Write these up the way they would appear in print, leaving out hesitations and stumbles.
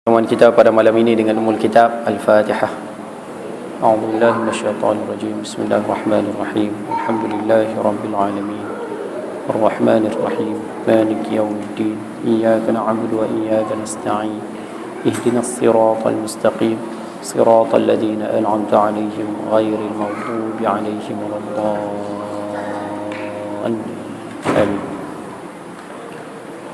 Pertemuan kita pada malam ini dengan Ummul Kitab Al-Fatihah. A'udzubillahi minasyaitonirrajim. Bismillahirrahmanirrahim. Alhamdulillahi rabbil alamin. Arrahmanir rahim. Maliki yaumiddin. Iyyaka na'budu wa iyyaka nasta'in. Ihdinas siratal mustaqim. Siratal ladzina an'amta 'alaihim ghairil maghdubi 'alaihim waladdallin. Amin.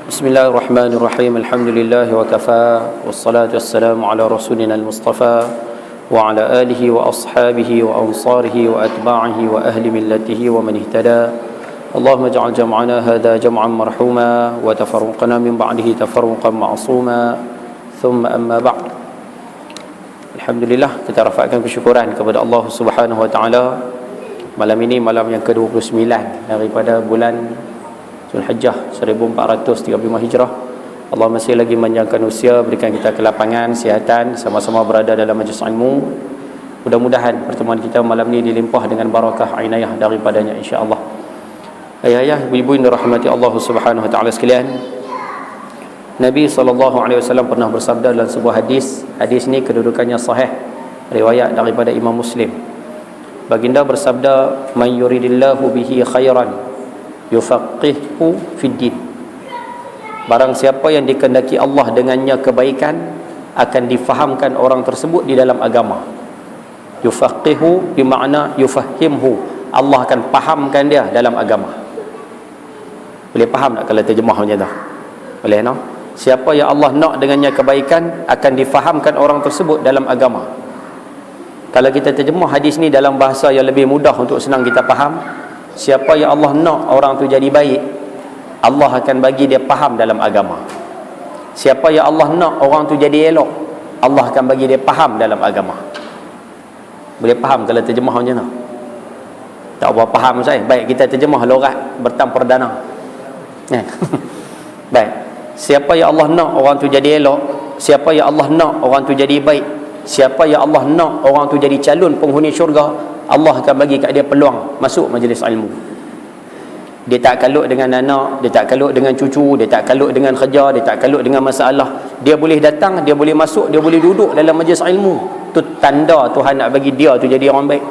Bismillahirrahmanirrahim. Alhamdulillah wa kafa. Wassalatu wassalamu ala rasulina al-mustafa wa ala alihi wa ashabihi wa ansarihi wa atba'ihi wa ahli millatihi wa man ihtada. Allahumma ij'al jam'ana hadha jam'an marhuma wa tafarruqana min ba'dihi tafarruqan ma'suma. Thumma amma ba'd. Alhamdulillah, kita rafa'kan kesyukuran kepada Allah Subhanahu wa taala. Malam ini malam yang ke-29 daripada bulan Zulhijjah 1435 Hijrah. Allah masih lagi menjangkan usia, berikan kita kelapangan, kesihatan, sama-sama berada dalam majlis ilmu. Mudah-mudahan pertemuan kita malam ini dilimpah dengan barakah inayah daripadanya insya-Allah. Ayah-ayah, ibu-ibu yang dirahmati Allah Subhanahu wa taala sekalian, Nabi SAW pernah bersabda dalam sebuah hadis. Hadis ini kedudukannya sahih, riwayat daripada Imam Muslim. Baginda bersabda, "Man yuridillahu bihi khairan yufaqihu fid din." Barang siapa yang dikehendaki Allah dengannya kebaikan, akan difahamkan orang tersebut di dalam agama. Yufaqihu bermakna yufahimhu, Allah akan fahamkan dia dalam agama. Boleh faham tak kalau terjemah macam tu? Boleh no? Siapa yang Allah nak dengannya kebaikan, akan difahamkan orang tersebut dalam agama. Kalau kita terjemah hadis ni dalam bahasa yang lebih mudah untuk senang kita faham, siapa yang Allah nak orang tu jadi baik, Allah akan bagi dia faham dalam agama. Siapa yang Allah nak orang tu jadi elok, Allah akan bagi dia faham dalam agama. Boleh faham kalau terjemah macam mana? Tak apa faham saya. Baik, kita terjemah lorat bertam perdana. Baik. Siapa yang Allah nak orang tu jadi elok, siapa yang Allah nak orang tu jadi baik, siapa yang Allah nak orang tu jadi calon penghuni syurga, Allah akan bagi kat dia peluang masuk majlis ilmu. Dia tak kalut dengan anak, dia tak kalut dengan cucu, dia tak kalut dengan kerja, dia tak kalut dengan masalah. Dia boleh datang, dia boleh masuk, dia boleh duduk dalam majlis ilmu. Tu tanda Tuhan nak bagi dia tu jadi orang baik.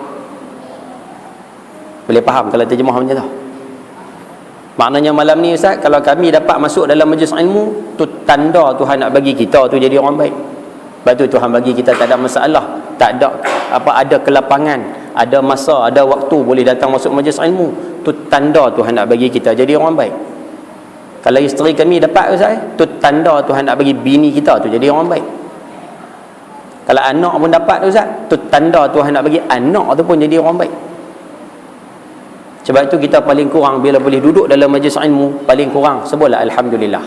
Boleh faham kalau terjemah macam tu? Maknanya malam ni Ustaz, kalau kami dapat masuk dalam majlis ilmu, tu tanda Tuhan nak bagi kita tu jadi orang baik. Sebab tu Tuhan bagi kita tak ada masalah, tak ada ada kelapangan, ada masa, ada waktu boleh datang masuk majlis ilmu. Tu tanda Tuhan nak bagi kita jadi orang baik. Kalau isteri kami dapat Ustaz, tu tanda Tuhan nak bagi bini kita tu jadi orang baik. Kalau anak pun dapat Ustaz, tu tanda Tuhan nak bagi anak tu pun jadi orang baik. Sebab itu kita paling kurang bila boleh duduk dalam majlis ilmu, paling kurang sebutlah alhamdulillah.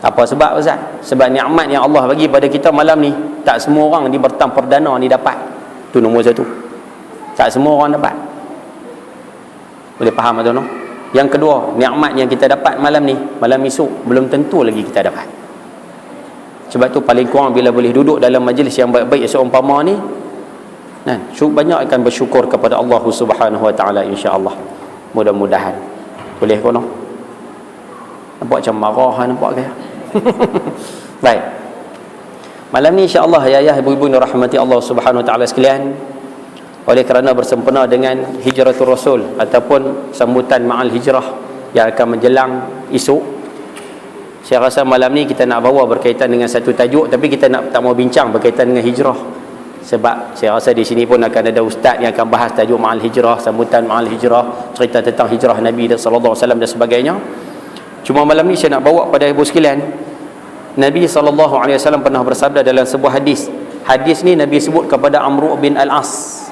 Apa sebab Ustaz? Sebab nikmat yang Allah bagi pada kita malam ni, tak semua orang di bertam perdana ni dapat. Tu nombor satu. Tak semua orang dapat. Boleh faham atau no? Yang kedua, nikmat yang kita dapat malam ni, malam esok belum tentu lagi kita dapat. Sebab tu paling kurang bila boleh duduk dalam majlis yang baik-baik seumpama ni, banyak akan bersyukur kepada Allah Subhanahu wa taala insya-Allah. Mudah-mudahan. Boleh kono? Nampak macam marah nampak ke? Baik. Malam ni insya-Allah ayah-ayah, ibu-ibu yang rahmati Allah Subhanahu wa taala sekalian, oleh kerana bersempena dengan Hijratul Rasul ataupun sambutan ma'al hijrah yang akan menjelang esok, saya rasa malam ni kita nak bawa berkaitan dengan satu tajuk, tapi kita tak mau bincang berkaitan dengan hijrah. Sebab saya rasa di sini pun akan ada ustaz yang akan bahas tajuk ma'al hijrah, sambutan ma'al hijrah, cerita tentang hijrah Nabi sallallahu alaihi wasallam dan sebagainya. Cuma malam ni saya nak bawa pada ibu sekalian, Nabi SAW pernah bersabda dalam sebuah hadis. Hadis ni Nabi sebut kepada Amru bin Al-As.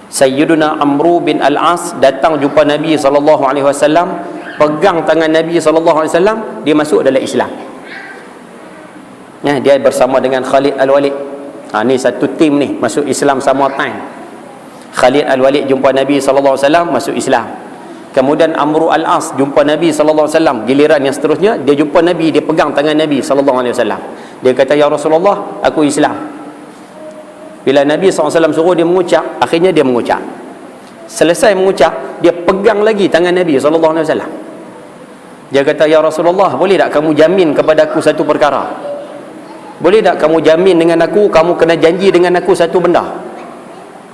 Sayyiduna Amru bin Al-As datang jumpa Nabi SAW, pegang tangan Nabi SAW, dia masuk dalam Islam. Dia bersama dengan Khalid Al-Walid. Ni satu tim ni masuk Islam sama time. Khalid Al-Walid jumpa Nabi SAW, masuk Islam. Kemudian Amru Al-As jumpa Nabi SAW, giliran yang seterusnya dia jumpa Nabi, dia pegang tangan Nabi SAW. Dia kata, "Ya Rasulullah, aku Islam." Bila Nabi SAW suruh dia mengucap, akhirnya dia mengucap. Selesai mengucap, dia pegang lagi tangan Nabi SAW. Dia kata, "Ya Rasulullah, boleh tak kamu jamin kepada aku satu perkara?" boleh tak kamu jamin dengan aku, kamu kena janji dengan aku satu benda?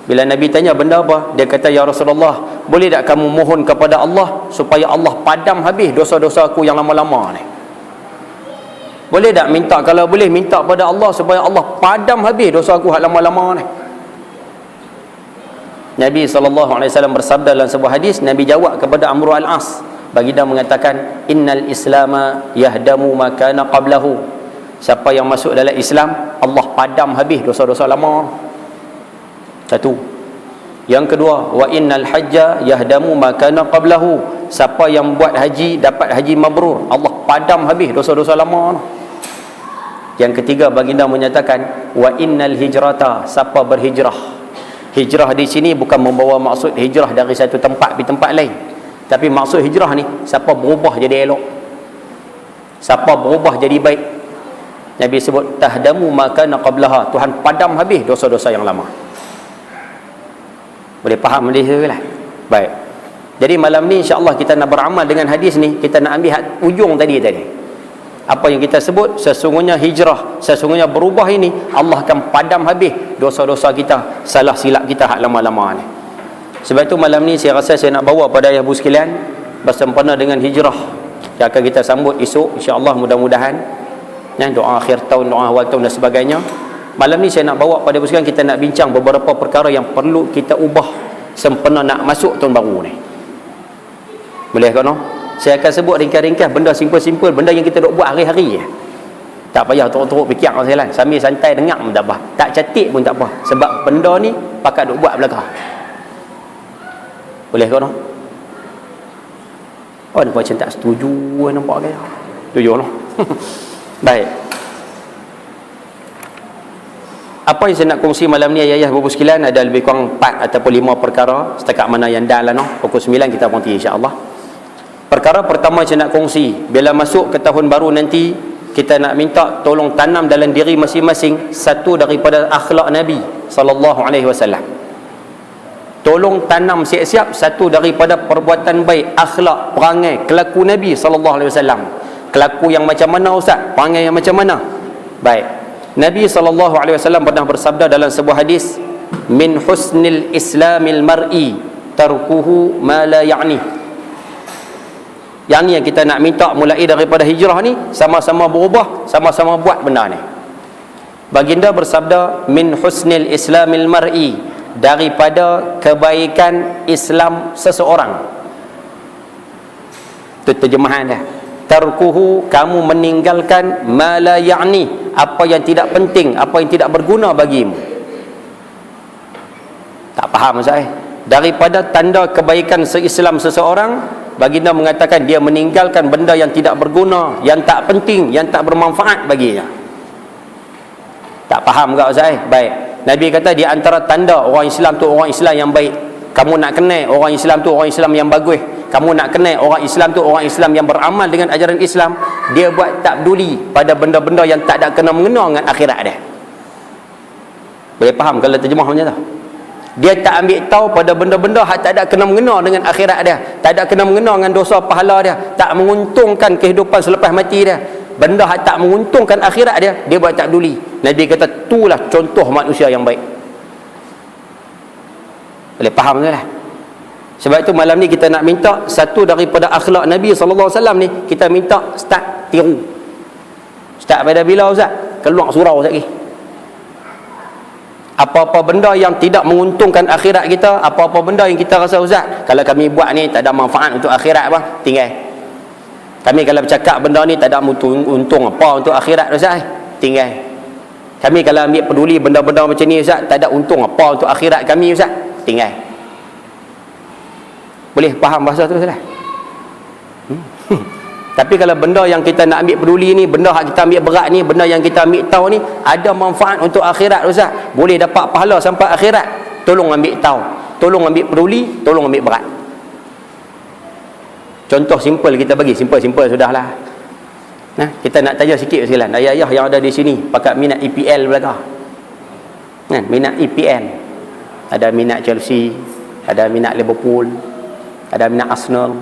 Bila Nabi tanya benda apa, dia kata, ya Rasulullah, boleh tak kamu mohon kepada Allah supaya Allah padam habis dosa-dosa aku yang lama-lama ni? Boleh tak minta, kalau boleh minta pada Allah supaya Allah padam habis dosa aku yang lama-lama ni? Nabi SAW bersabda dalam sebuah hadis, Nabi jawab kepada Amr al-As, baginda mengatakan, innal islama yahdamu ma kana qablahu. Siapa yang masuk dalam Islam, Allah padam habis dosa-dosa lama. Satu. Yang kedua, wa innal hajja yahdamu ma kana qablahu. Siapa yang buat haji dapat haji mabrur, Allah padam habis dosa-dosa lama. Yang ketiga, baginda menyatakan, wa innal hijrata, siapa berhijrah. Hijrah di sini bukan membawa maksud hijrah dari satu tempat pergi tempat lain, tapi maksud hijrah ni siapa berubah jadi elok, siapa berubah jadi baik. Nabi sebut tahdamu ma kana qablaha, Tuhan padam habis dosa-dosa yang lama. Boleh faham hadis tu lah? Baik. Jadi malam ni insya-Allah kita nak beramal dengan hadis ni. Kita nak ambil ujung tadi. Apa yang kita sebut, sesungguhnya hijrah, sesungguhnya berubah ini, Allah akan padam habis dosa-dosa kita, salah silap kita hak lama-lama ni. Sebab tu malam ni saya rasa saya nak bawa pada ayah ibu sekalian bersempena dengan hijrah yang akan kita sambut esok insya-Allah, mudah-mudahan. Doa akhir tahun, doa awal tahun dan sebagainya. Malam ni saya nak bawa pada ibu sekalian, kita nak bincang beberapa perkara yang perlu kita ubah sempena nak masuk tahun baru ni. Boleh ke no? Saya akan sebut ringkas-ringkas benda simple-simple, benda yang kita duk buat hari-hari. Tak payah teruk-teruk fikir sekalian, sambil santai dengar pun tak apa, tak catik pun tak apa, sebab benda ni pakat duk buat belakang. Boleh ke no? Oh, nampak macam tak setuju, nampak ke? Setuju no? Baik. Apa yang saya nak kongsi malam ni ayah-ayah ibu sekalian, ada lebih kurang 4 ataupun 5 perkara, setakat mana yang dah lah no. Pukul 9 kita berhenti insya-Allah. Perkara pertama saya nak kongsi, bila masuk ke tahun baru nanti, kita nak minta tolong tanam dalam diri masing-masing satu daripada akhlak Nabi sallallahu alaihi wasallam. Tolong tanam siap-siap satu daripada perbuatan baik, akhlak, perangai, kelaku Nabi sallallahu alaihi wasallam. Kelaku yang macam mana ustaz? Perangai yang macam mana? Baik. Nabi SAW pernah bersabda dalam sebuah hadis, min husnil islamil mar'i tarkuhu ma la ya'ni. Yang ni yang kita nak minta mulai daripada hijrah ni, sama-sama berubah, sama-sama buat benda ni. Baginda bersabda, min husnil islamil mar'i, daripada kebaikan Islam seseorang. Itu terjemahan dah. Tarkuhu, kamu meninggalkan ma la ya'ni, apa yang tidak penting, apa yang tidak berguna bagimu. Tak faham saya? Daripada tanda kebaikan se-Islam seseorang, baginda mengatakan dia meninggalkan benda yang tidak berguna, yang tak penting, yang tak bermanfaat baginya. Tak faham tak saya? Baik. Nabi kata di antara tanda orang Islam tu orang Islam yang baik. Kamu nak kenal orang Islam tu orang Islam yang bagus. Kamu nak kenal orang Islam tu orang Islam yang beramal dengan ajaran Islam, dia buat tak peduli pada benda-benda yang tak ada kena mengena dengan akhirat dia. Boleh faham kalau terjemah macam tu? Dia tak ambil tahu pada benda-benda yang tak ada kena mengena dengan akhirat dia, tak ada kena mengena dengan dosa pahala dia, tak menguntungkan kehidupan selepas mati dia. Benda yang tak menguntungkan akhirat dia, dia buat tak peduli. Nabi kata itulah contoh manusia yang baik. Boleh faham tak lah? Sebab itu malam ni kita nak minta satu daripada akhlak Nabi SAW ni, kita minta start tiru. Start pada bila ustaz? Keluar surau sekali. Apa-apa benda yang tidak menguntungkan akhirat kita, apa-apa benda yang kita rasa ustaz, kalau kami buat ni tak ada manfaat untuk akhirat apa, tinggal. Kami kalau bercakap benda ni tak ada untung apa untuk akhirat ustaz, tinggal. Kami kalau ambil peduli benda-benda macam ni ustaz, tak ada untung apa untuk akhirat kami ustaz, tinggal. Boleh faham bahasa tu salah? Tapi kalau benda yang kita nak ambil peduli ni, benda yang kita ambil berat ni, benda yang kita ambil tahu ni ada manfaat untuk akhirat ustaz, boleh dapat pahala sampai akhirat, tolong ambil tahu, tolong ambil peduli, tolong ambil berat. Contoh simple kita bagi, simple sudahlah. Nah, kita nak tanya sikit sekalian, ayah-ayah yang ada di sini pakat minat EPL belaka. Nah, minat EPL. Ada minat Chelsea, ada minat Liverpool, ada minat Arsenal.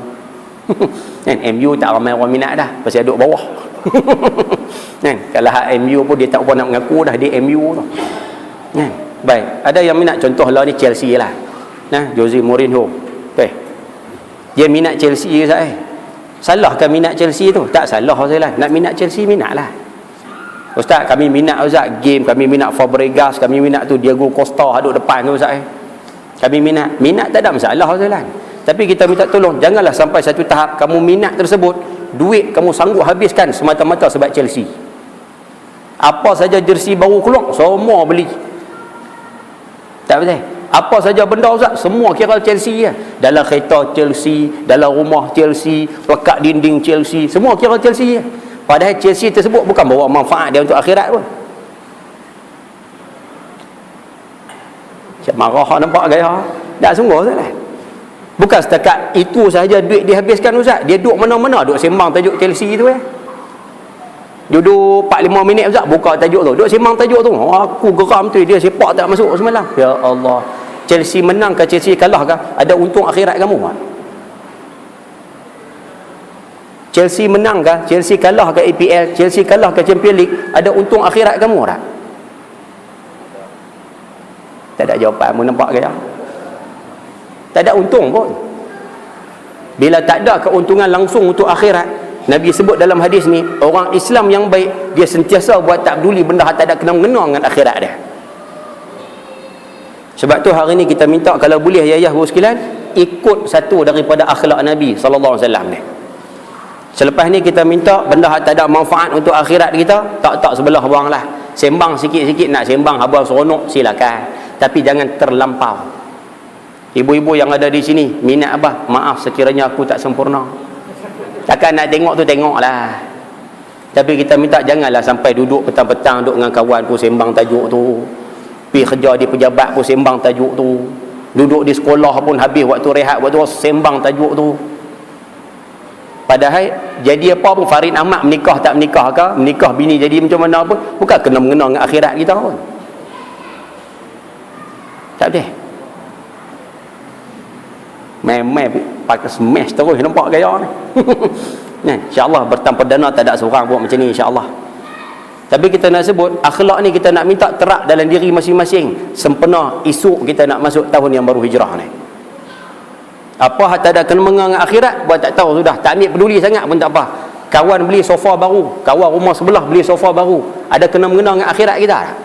Kan MU tak ramai orang minat dah, pasal duduk bawah. Kan? Kalau hak MU pun dia tak apa nak mengaku dah dia MU tu. Kan? Baik, ada yang minat contoh lah ni Chelsea lah. Nah, Jose Mourinho. Dia minat Chelsea ke Ustaz? Salahkah minat Chelsea tu? Tak salah Ustaz lah. Nak minat Chelsea minatlah. Ustaz, kami minat Ustaz game, kami minat Fabregas, kami minat tu Diego Costa duduk depan tu Ustaz. Kami minat tak ada masalah Ustaz lah. Tapi kita minta tolong, janganlah sampai satu tahap kamu minat tersebut, duit kamu sanggup habiskan semata-mata sebab Chelsea. Apa saja jersey baru keluar, semua beli. Tak betul? Apa saja benda Ustaz, semua kira Chelsea ya. Dalam kereta Chelsea, dalam rumah Chelsea, pelekat dinding Chelsea, semua kira Chelsea ya. Padahal Chelsea tersebut bukan bawa manfaat dia untuk akhirat pun. Siap marah nampak gaya. Tak sungguh Ustaz lah. Bukan setakat itu sahaja duit dihabiskan Ustaz. Dia duduk mana-mana, duduk sembang tajuk Chelsea tu ya. Duduk 4-5 minit Ustaz, buka tajuk tu, duduk sembang tajuk tu. Aku geram tu, dia sepak tak masuk semalam. Ya Allah. Chelsea menang ke Chelsea kalah ke? Ada untung akhirat kamu tak? Chelsea menang ke? Chelsea kalah ke EPL? Chelsea kalah ke Champions League? Ada untung akhirat kamu tak? Tak ada jawapan. Mu nampak gaya? Tak ada untung pun. Bila tak ada keuntungan langsung untuk akhirat, Nabi sebut dalam hadis ni, orang Islam yang baik, dia sentiasa buat tak peduli benda tak ada kena-mengena dengan akhirat dia. Sebab tu hari ni kita minta kalau boleh ayah-ayah sekalian, ikut satu daripada akhlak Nabi sallallahu alaihi wasallam ni. Selepas ni kita minta benda tak ada manfaat untuk akhirat kita, tak sebelah buanglah. Sembang sikit-sikit, nak sembang habang seronok silakan, tapi jangan terlampau. Ibu-ibu yang ada di sini, minat apa? Maaf sekiranya aku tak sempurna. Takkan nak tengok tu tengoklah. Tapi kita minta janganlah sampai duduk petang-petang duduk dengan kawan pun sembang tajuk tu. Pergi kerja di pejabat pun sembang tajuk tu. Duduk di sekolah pun habis waktu rehat waktu sembang tajuk tu. Padahal jadi apa pun Farid Ahmad menikah tak menikah ke, menikah bini jadi macam mana pun, bukan kena mengena dengan akhirat kita pun. Tak boleh. Main-main pakai smash terus nampak gaya ni. Nah, insya-Allah bertanpa perdana tak ada seorang buat macam ni insya-Allah. Tapi kita nak sebut akhlak ni kita nak minta terak dalam diri masing-masing sempena esok kita nak masuk tahun yang baru hijrah ni. Apa tak ada kena mengenai akhirat buat tak tahu sudah, tak ambil peduli sangat pun tak apa. Kawan beli sofa baru, kawan rumah sebelah beli sofa baru, ada kena mengenai dengan akhirat kita tak?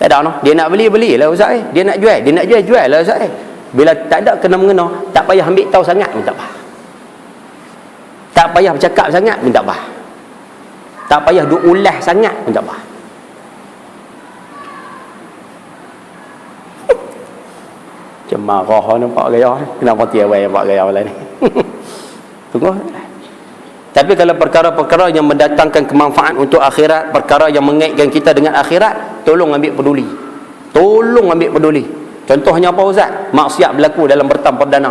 Tak ada no. Dia nak belilah Ustaz dia nak jual lah Ustaz Bila tak ada kena mengena, tak payah ambil tahu sangat pun tak apa. Tak payah bercakap sangat pun tak apa. Tak payah duk ulas sangat pun tak apa. Macam marah nampak gaya ni. Kenapa tiawai nampak gaya lain ni? Tunggu. Tapi kalau perkara-perkara yang mendatangkan kemanfaat untuk akhirat, perkara yang mengaitkan kita dengan akhirat, tolong ambil peduli. Tolong ambil peduli. Contohnya apa Ustaz? Maksiat berlaku dalam bertam perdana.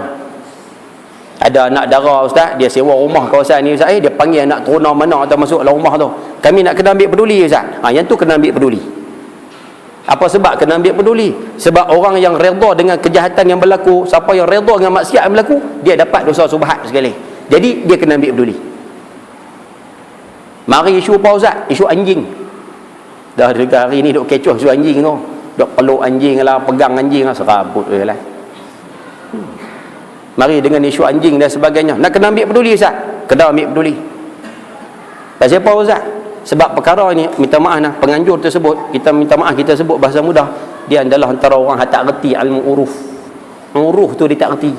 Ada anak dara Ustaz, dia sewa rumah kawasan ni Ustaz, dia panggil anak teruna mana atau masuk dalam rumah tu. Kami nak kena ambil peduli Ustaz. Yang tu kena ambil peduli. Apa sebab kena ambil peduli? Sebab orang yang redha dengan kejahatan yang berlaku, siapa yang redha dengan maksiat yang berlaku, dia dapat dosa subhat sekali. Jadi dia kena ambil peduli. Mari isu apa Ustaz? Isu anjing. Dah dekat hari ni duk kecoh isu anjing tu. Duk peluk anjing lah, pegang anjing lah, serabut je lah. Mari dengan isu anjing dan sebagainya. Nak kena ambil peduli Ustaz? Kena ambil peduli. Pasal apa Ustaz? Sebab perkara ni, minta maaf lah, penganjur tersebut, kita minta maaf, kita sebut bahasa mudah, dia adalah antara orang yang tak reti ilmu uruf. Uruf tu dia tak reti.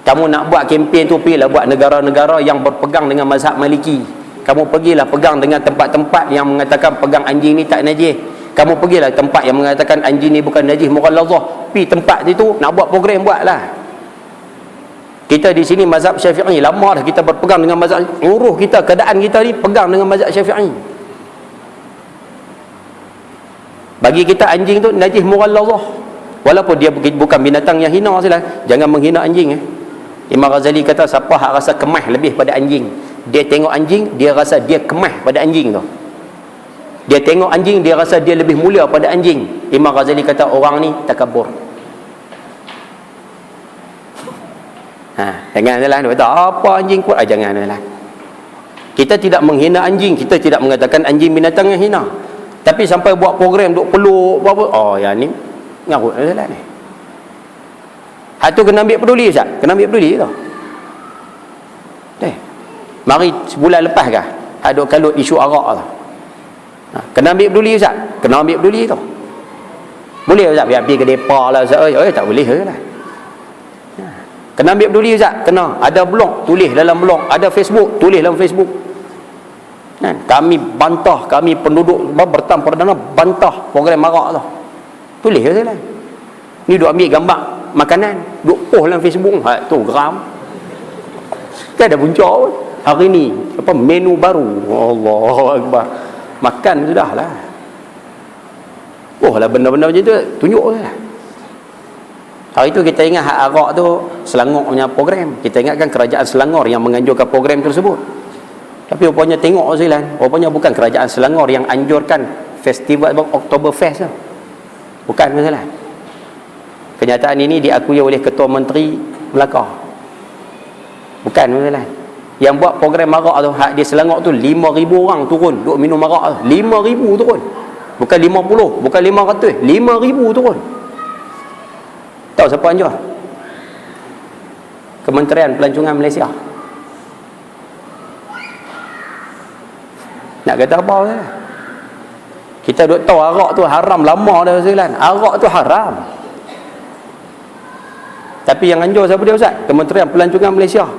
Kamu nak buat kempen tu, pergilah buat negara-negara yang berpegang dengan mazhab Maliki. Kamu pergilah pegang dengan tempat-tempat yang mengatakan pegang anjing ni tak najis. Kamu pergilah tempat yang mengatakan anjing ni bukan najis mughallazah. Pergi tempat itu, nak buat program, buatlah. Kita di sini mazhab Syafi'i, lama dah kita berpegang dengan mazhab. Uruh kita, keadaan kita ni pegang dengan mazhab Syafi'i. Bagi kita anjing tu najis mughallazah. Walaupun dia bukan binatang yang hina salah. Jangan menghina anjing. Imam Ghazali kata siapa hak rasa kemah lebih pada anjing, dia tengok anjing, dia rasa dia kemah pada anjing tu. Dia tengok anjing, dia rasa dia lebih mulia pada anjing. Imam Ghazali kata orang ni takabur. Jangan lah, dia kata apa anjing kuat, jangan lah. Kita tidak menghina anjing, kita tidak mengatakan anjing binatang yang hina. Tapi sampai buat program duk peluk apa, oh yang ni ngarut lah ni. Hak tu kena ambil peduli Ustaz, kena ambil peduli tu. Mari sebulan lepas kah ada kalut isu arak tu. Kena ambil peduli Ustaz, kena ambil peduli tu. Boleh Ustaz pergi ke depa lah Ustaz? Tak boleh lah. Kena ambil peduli Ustaz, kena. Ada blog, tulis dalam blog. Ada Facebook, tulis dalam Facebook. Kami bantah, kami penduduk Bertam Perdana bantah program arak tu. Tulis Ustaz lah. Ni duk ambil gambar makanan, duk post dalam Facebook. Tu geram. Kan ada punca pun. Hari ni apa menu baru. Allahu Akbar. Makan sudah lah. Oh lah benda-benda macam tu tunjuk lah. Hari tu kita ingat hak arak tu Selangor punya program. Kita ingatkan kerajaan Selangor yang menganjurkan program tersebut. Tapi rupanya tengok Zilan, rupanya bukan kerajaan Selangor yang anjurkan festival Oktoberfest tu. Bukan masalah. Kenyataan ini diakui oleh Ketua Menteri Melaka. Bukan masalah. Yang buat program arak tu hak di Selangor tu 5,000 orang turun duk minum arak tu. 5,000 turun. Bukan 50, bukan 500, 5,000 turun. Tahu siapa anjur? Kementerian Pelancongan Malaysia. Nak kata apa lah? Kita duk tahu arak tu haram lama dah Zilan. Arak tu haram. Tapi yang anjur siapa dia Ustaz? Kementerian Pelancongan Malaysia.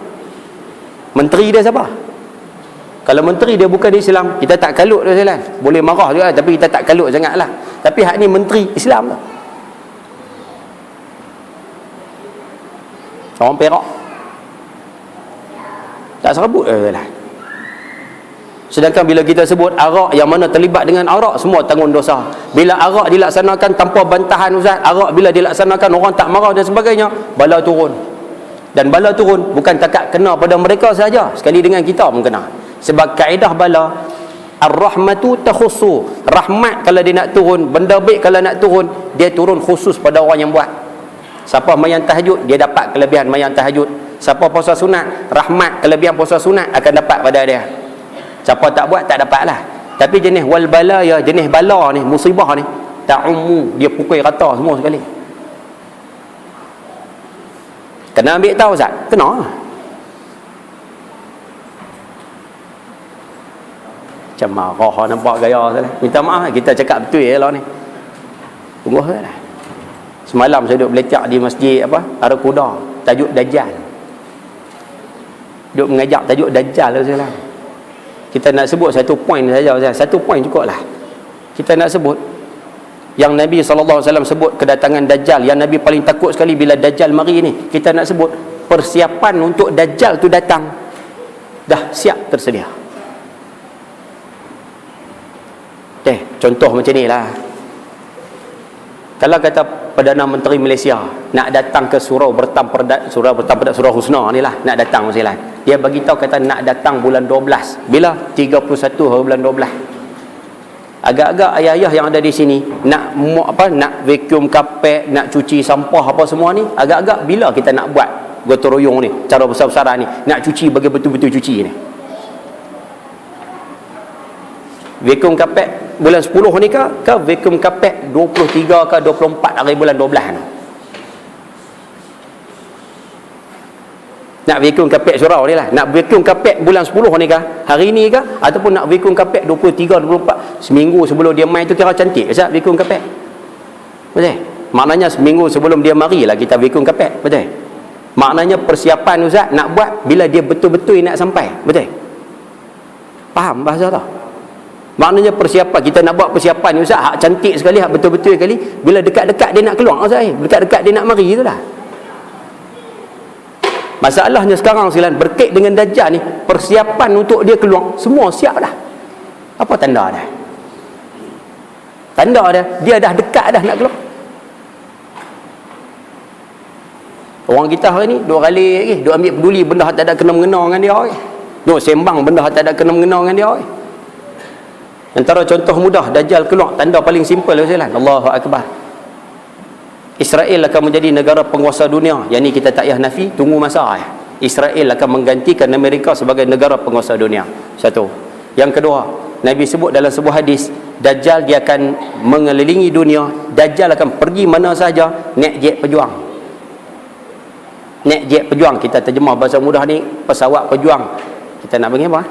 Menteri dia siapa? Kalau menteri dia bukan Islam, kita tak kalut dia Zilan. Boleh marah juga tapi kita tak kalut sangat lah. Tapi hak ni menteri Islam tu. Orang Perak. Tak serabut lah. Sedangkan bila kita sebut arak yang mana terlibat dengan arak, semua tanggung dosa. Bila arak dilaksanakan tanpa bantahan Ustaz, arak bila dilaksanakan orang tak marah dan sebagainya, bala turun. Dan bala turun bukan takat kena pada mereka saja, sekali dengan kita pun kena. Sebab kaedah bala ar-rahmatu takhussu. Rahmat kalau dia nak turun, benda baik kalau nak turun, dia turun khusus pada orang yang buat. Siapa mayang tahajud, dia dapat kelebihan mayang tahajud. Siapa puasa sunat, rahmat kelebihan puasa sunat akan dapat pada dia. Siapa tak buat, tak dapat lah. Tapi jenis wal balaya, jenis bala ni, musibah ni, ta'ummu, dia pukul rata semua sekali. Kena ambil tahu Ustaz? Kena. Macam marah nampak gaya Ustaz. Minta maaf, kita cakap betul ya lah ni. Tunggu lah. Semalam saya duduk belecak di masjid apa? Arakuda, tajuk Dajjal. Duduk mengajak tajuk Dajjal Ustaz. Kita nak sebut satu poin saja Ustaz. Satu poin cukup lah. Kita nak sebut yang Nabi SAW sebut kedatangan Dajjal, yang Nabi paling takut sekali bila Dajjal mari ni. Kita nak sebut persiapan untuk Dajjal tu datang dah siap tersedia. Contoh macam ni lah. Kalau kata Perdana Menteri Malaysia nak datang ke Surau Bertam Husna ni lah, nak datang Malaysia, dia bagi tahu kata nak datang bulan 12. Bila? 31 hari bulan 12. Agak-agak ayah-ayah yang ada di sini nak nak vacuum kapet, nak cuci sampah apa semua ni, agak-agak bila kita nak buat gotong royong ni, cara besar-besaran ni, nak cuci bagi betul-betul cuci ni. Vacuum kapet bulan 10 ni ke vacuum kapet 23 ke 24 hari bulan 12 ni? Nak vacuum kapet surau ni lah. Nak vacuum kapet bulan 10 ni ke? Hari ni ke? Ataupun nak vacuum kapet 23, 24? Seminggu sebelum dia mai tu kira cantik Ustaz vacuum kapet. Betul? Maknanya seminggu sebelum dia mari lah kita vacuum kapet. Betul? Maknanya persiapan Ustaz nak buat bila dia betul-betul nak sampai. Betul? Faham bahasa tu? Maknanya persiapan, kita nak buat persiapan Ustaz hak cantik sekali, hak betul-betul sekali, bila dekat-dekat dia nak keluar Ustaz, dekat-dekat dia nak mari tu lah. Masalahnya sekarang sekalian berkait dengan Dajjal ni, persiapan untuk dia keluar semua siap dah. Apa tanda dah? Tanda dah dia dah dekat dah nak keluar. Orang kita hari ni duk ralik lagi, duk ambil peduli benda hak tak ada kena mengena dengan dia lagi. Duk sembang benda hak tak ada kena mengena dengan dia lagi. Antara contoh mudah Dajjal keluar, tanda paling simple Ustaz. Allahu Akbar. Israel akan menjadi negara penguasa dunia. Yang ni kita tak payah nafi, tunggu masa ya. Israel akan menggantikan Amerika sebagai negara penguasa dunia. Satu. Yang kedua, Nabi sebut dalam sebuah hadis, Dajjal dia akan mengelilingi dunia. Dajjal akan pergi mana saja naik jet pejuang. Naik jet pejuang, kita terjemah bahasa mudah ni, pesawat pejuang. Kita nak panggil apa?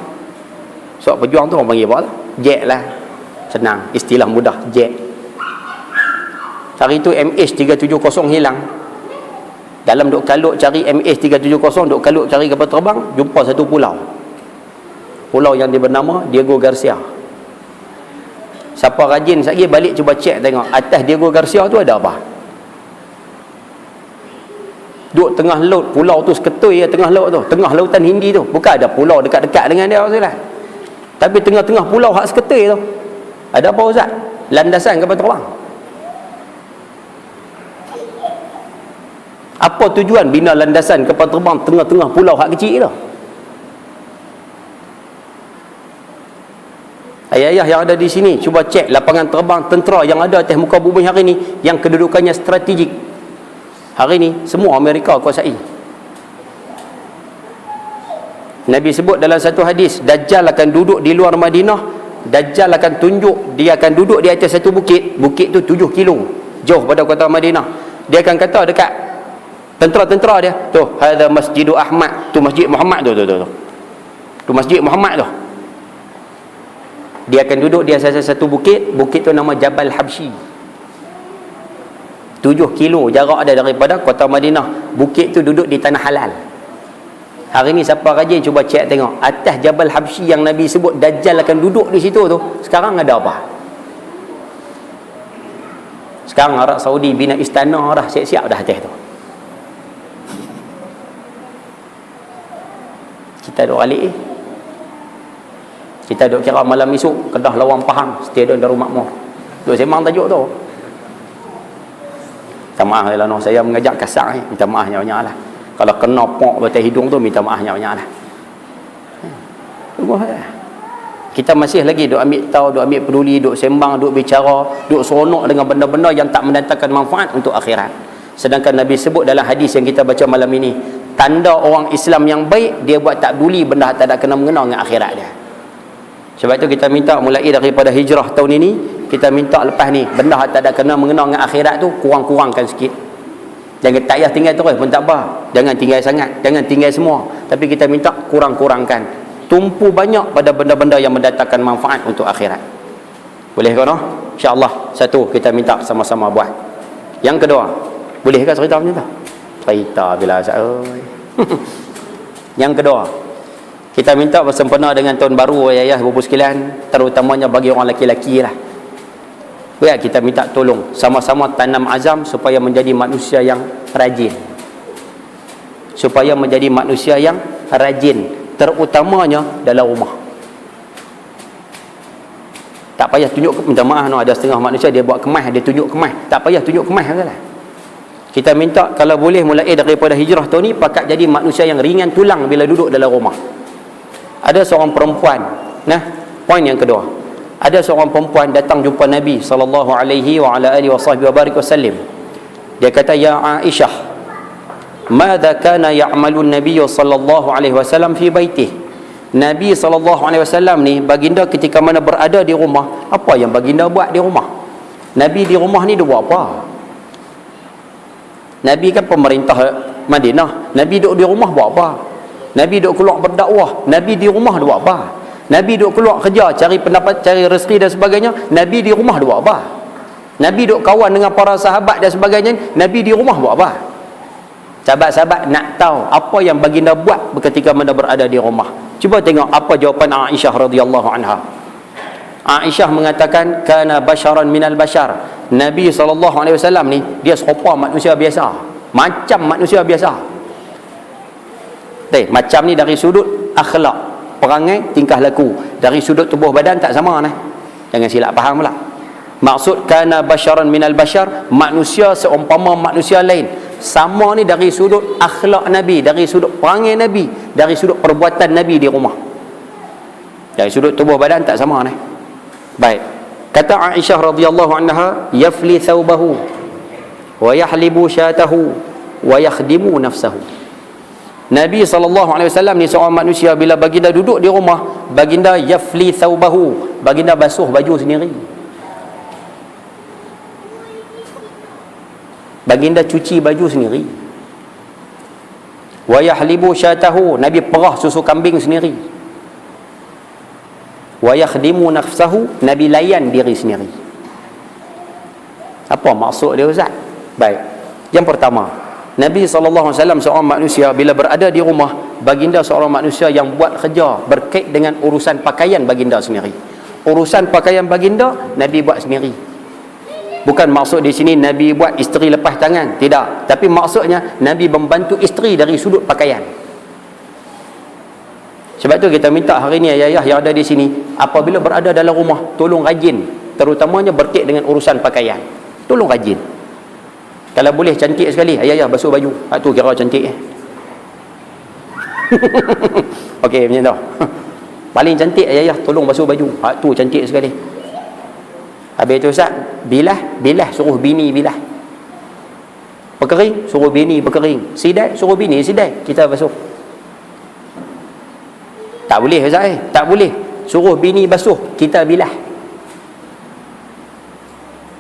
Pesawat pejuang tu orang panggil apa? Jet lah. Senang, istilah mudah, jet. Hari tu MH370 hilang. Dalam duk kalut cari MH370, duk kalut cari kapal terbang, jumpa satu pulau. Pulau yang dia bernama Diego Garcia. Siapa rajin sekali balik cuba cek tengok atas Diego Garcia tu ada apa. Duk tengah laut, pulau tu seketui ya, tengah laut tu, tengah lautan Hindi tu. Bukan ada pulau dekat-dekat dengan dia maksudnya. Tapi tengah-tengah pulau hak seketui tu, ada apa Ustaz? Landasan kapal terbang. Apa tujuan bina landasan kapal terbang tengah-tengah pulau hak kecil tu? Ayah-ayah yang ada di sini, cuba cek lapangan terbang tentera yang ada atas muka bumi hari ni, yang kedudukannya strategik. Hari ni, semua Amerika kuasai. Nabi sebut dalam satu hadis, Dajjal akan duduk di luar Madinah. Dajjal akan tunjuk, dia akan duduk di atas satu bukit. Bukit tu 7 kilo jauh pada kota Madinah. Dia akan kata dekat tentera-tentera dia, tu, hadza Masjidu Ahmad, tu Masjid Muhammad tu. Tu Masjid Muhammad tu. Dia akan duduk di atas satu bukit. Bukit tu nama Jabal Habsyi. 7 kilo jarak ada daripada kota Madinah. Bukit tu duduk di tanah halal. Hari ni siapa rajin cuba cek tengok atas Jabal Habsyi yang Nabi sebut Dajjal akan duduk di situ tu, sekarang ada apa? Sekarang Arab Saudi bina istana dah, siap-siap dah atas tu. Kita duk balik kita duk kira malam esok Kedah Lawang Pahang stadium Darul Makmur, duk sembang tajuk tu. Minta maaf lah, saya mengajak kasar ni, minta maaf banyak lah. Kalau kena pok batas hidung tu, minta maaf banyak lah. Kita masih lagi duk ambil tahu, duk ambil peduli, duk sembang, duk bicara, duk seronok dengan benda-benda yang tak mendatangkan manfaat untuk akhirat. Sedangkan Nabi sebut dalam hadis yang kita baca malam ini, tanda orang Islam yang baik, dia buat tak peduli benda tak ada kena-mengena dengan akhirat dia. Sebab itu kita minta mulai daripada hijrah tahun ini, kita minta lepas ni benda tak ada kena-mengena dengan akhirat tu kurang-kurangkan sikit. Jangan tak payah tinggal terus pun tak apa. Jangan tinggal sangat, jangan tinggal semua. Tapi kita minta kurang-kurangkan. Tumpu banyak pada benda-benda yang mendatangkan manfaat untuk akhirat. Boleh ke no? InsyaAllah satu kita minta sama-sama buat. Yang kedua, boleh ke cerita macam tu? Cerita bila saya. Yang kedua, kita minta bersempena dengan tahun baru ayah ibu sekalian, terutamanya bagi orang lelaki-lelaki lah. Ya, kita minta tolong sama-sama tanam azam supaya menjadi manusia yang rajin. Supaya menjadi manusia yang rajin, terutamanya dalam rumah. Tak payah tunjuk, minta maaf no, ada setengah manusia dia buat kemas, dia tunjuk kemas. Tak payah tunjuk kemas lah. Kita minta kalau boleh mulai daripada hijrah tahun ni pakat jadi manusia yang ringan tulang bila duduk dalam rumah. Ada seorang perempuan, nah, poin yang kedua. Ada seorang perempuan datang jumpa Nabi sallallahu alaihi wa ala alihi wasallam. Dia kata, "Ya Aisyah, madza kana ya'malu an-nabiy sallallahu alaihi wasallam fi baitihi?" Nabi sallallahu alaihi wasallam ni baginda ketika mana berada di rumah, apa yang baginda buat di rumah? Nabi di rumah ni dia buat apa? Nabi kan pemerintah Madinah, Nabi duduk di rumah buat apa? Nabi duduk keluar berdakwah, Nabi di rumah dia buat apa? Nabi duduk keluar kerja, cari pendapat, cari rezeki dan sebagainya, Nabi di rumah dia buat apa? Nabi duduk kawan dengan para sahabat dan sebagainya, Nabi di rumah buat apa? Sahabat-sahabat nak tahu apa yang baginda buat ketika mana berada di rumah. Cuba tengok apa jawapan Aisyah radhiyallahu anha. Aisyah mengatakan, kana basyaran minal bashar. Nabi SAW ni dia serupa manusia biasa, macam manusia biasa. Macam ni dari sudut akhlak, perangai, tingkah laku. Dari sudut tubuh badan tak sama nah. Jangan silap faham pula. Maksud kana basyaran minal bashar, manusia seumpama manusia lain. Sama ni dari sudut akhlak Nabi, dari sudut perangai Nabi, dari sudut perbuatan Nabi di rumah. Dari sudut tubuh badan tak sama nah. Baik. Kata Aisyah radhiyallahu anha, yafli thawbahu wa yahlibu syatahu wa yakhdimu nafsahu. Nabi SAW ni seorang manusia, bila baginda duduk di rumah, baginda yafli thawbahu, baginda basuh baju sendiri. Baginda cuci baju sendiri. Wa yahlibu syatahu, Nabi perah susu kambing sendiri. Wa yakhdimu nafsahu, Nabi layan diri sendiri. Apa maksud dia, Ustaz? Baik. Yang pertama, Nabi SAW seorang manusia, bila berada di rumah, baginda seorang manusia yang buat kerja berkait dengan urusan pakaian baginda sendiri. Urusan pakaian baginda, Nabi buat sendiri. Bukan maksud di sini Nabi buat isteri lepas tangan, tidak. Tapi maksudnya Nabi membantu isteri dari sudut pakaian. Sebab tu kita minta hari ni ayah-ayah yang ada di sini, apabila berada dalam rumah, tolong rajin, terutamanya berkait dengan urusan pakaian. Tolong rajin. Kalau boleh cantik sekali, ayah-ayah basuh baju. Tu kira cantik. Okey, macam tu. Paling cantik ayah-ayah tolong basuh baju. Tu cantik sekali. Habis tu Ustaz, bilah suruh bini bilah. Berkering, suruh bini berkering. Sidai, suruh bini sidai. Kita basuh. Tak boleh Ustaz, tak boleh. Suruh bini basuh, kita bilah.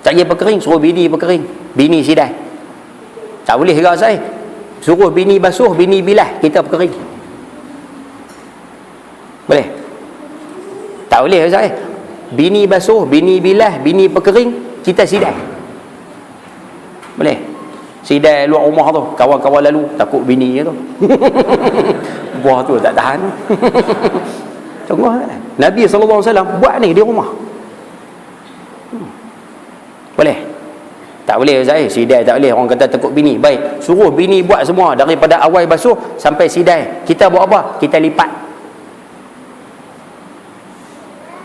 Tak boleh berkering, suruh bini berkering. Bini sidai. Tak boleh juga Ustaz. Suruh bini basuh, bini bilah, kita berkering. Boleh? Tak boleh Ustaz. Bini basuh, bini bilah, bini berkering, kita sidai. Boleh? Sidai luar rumah tu, kawan-kawan lalu, takut bini tu. Buah tu tak tahan. Tunggu. Nabi SAW buat ni di rumah. Boleh? Tak boleh Ustaz. Sidai tak boleh, orang kata takut bini. Baik, suruh bini buat semua, daripada awal basuh sampai sidai. Kita buat apa? Kita lipat.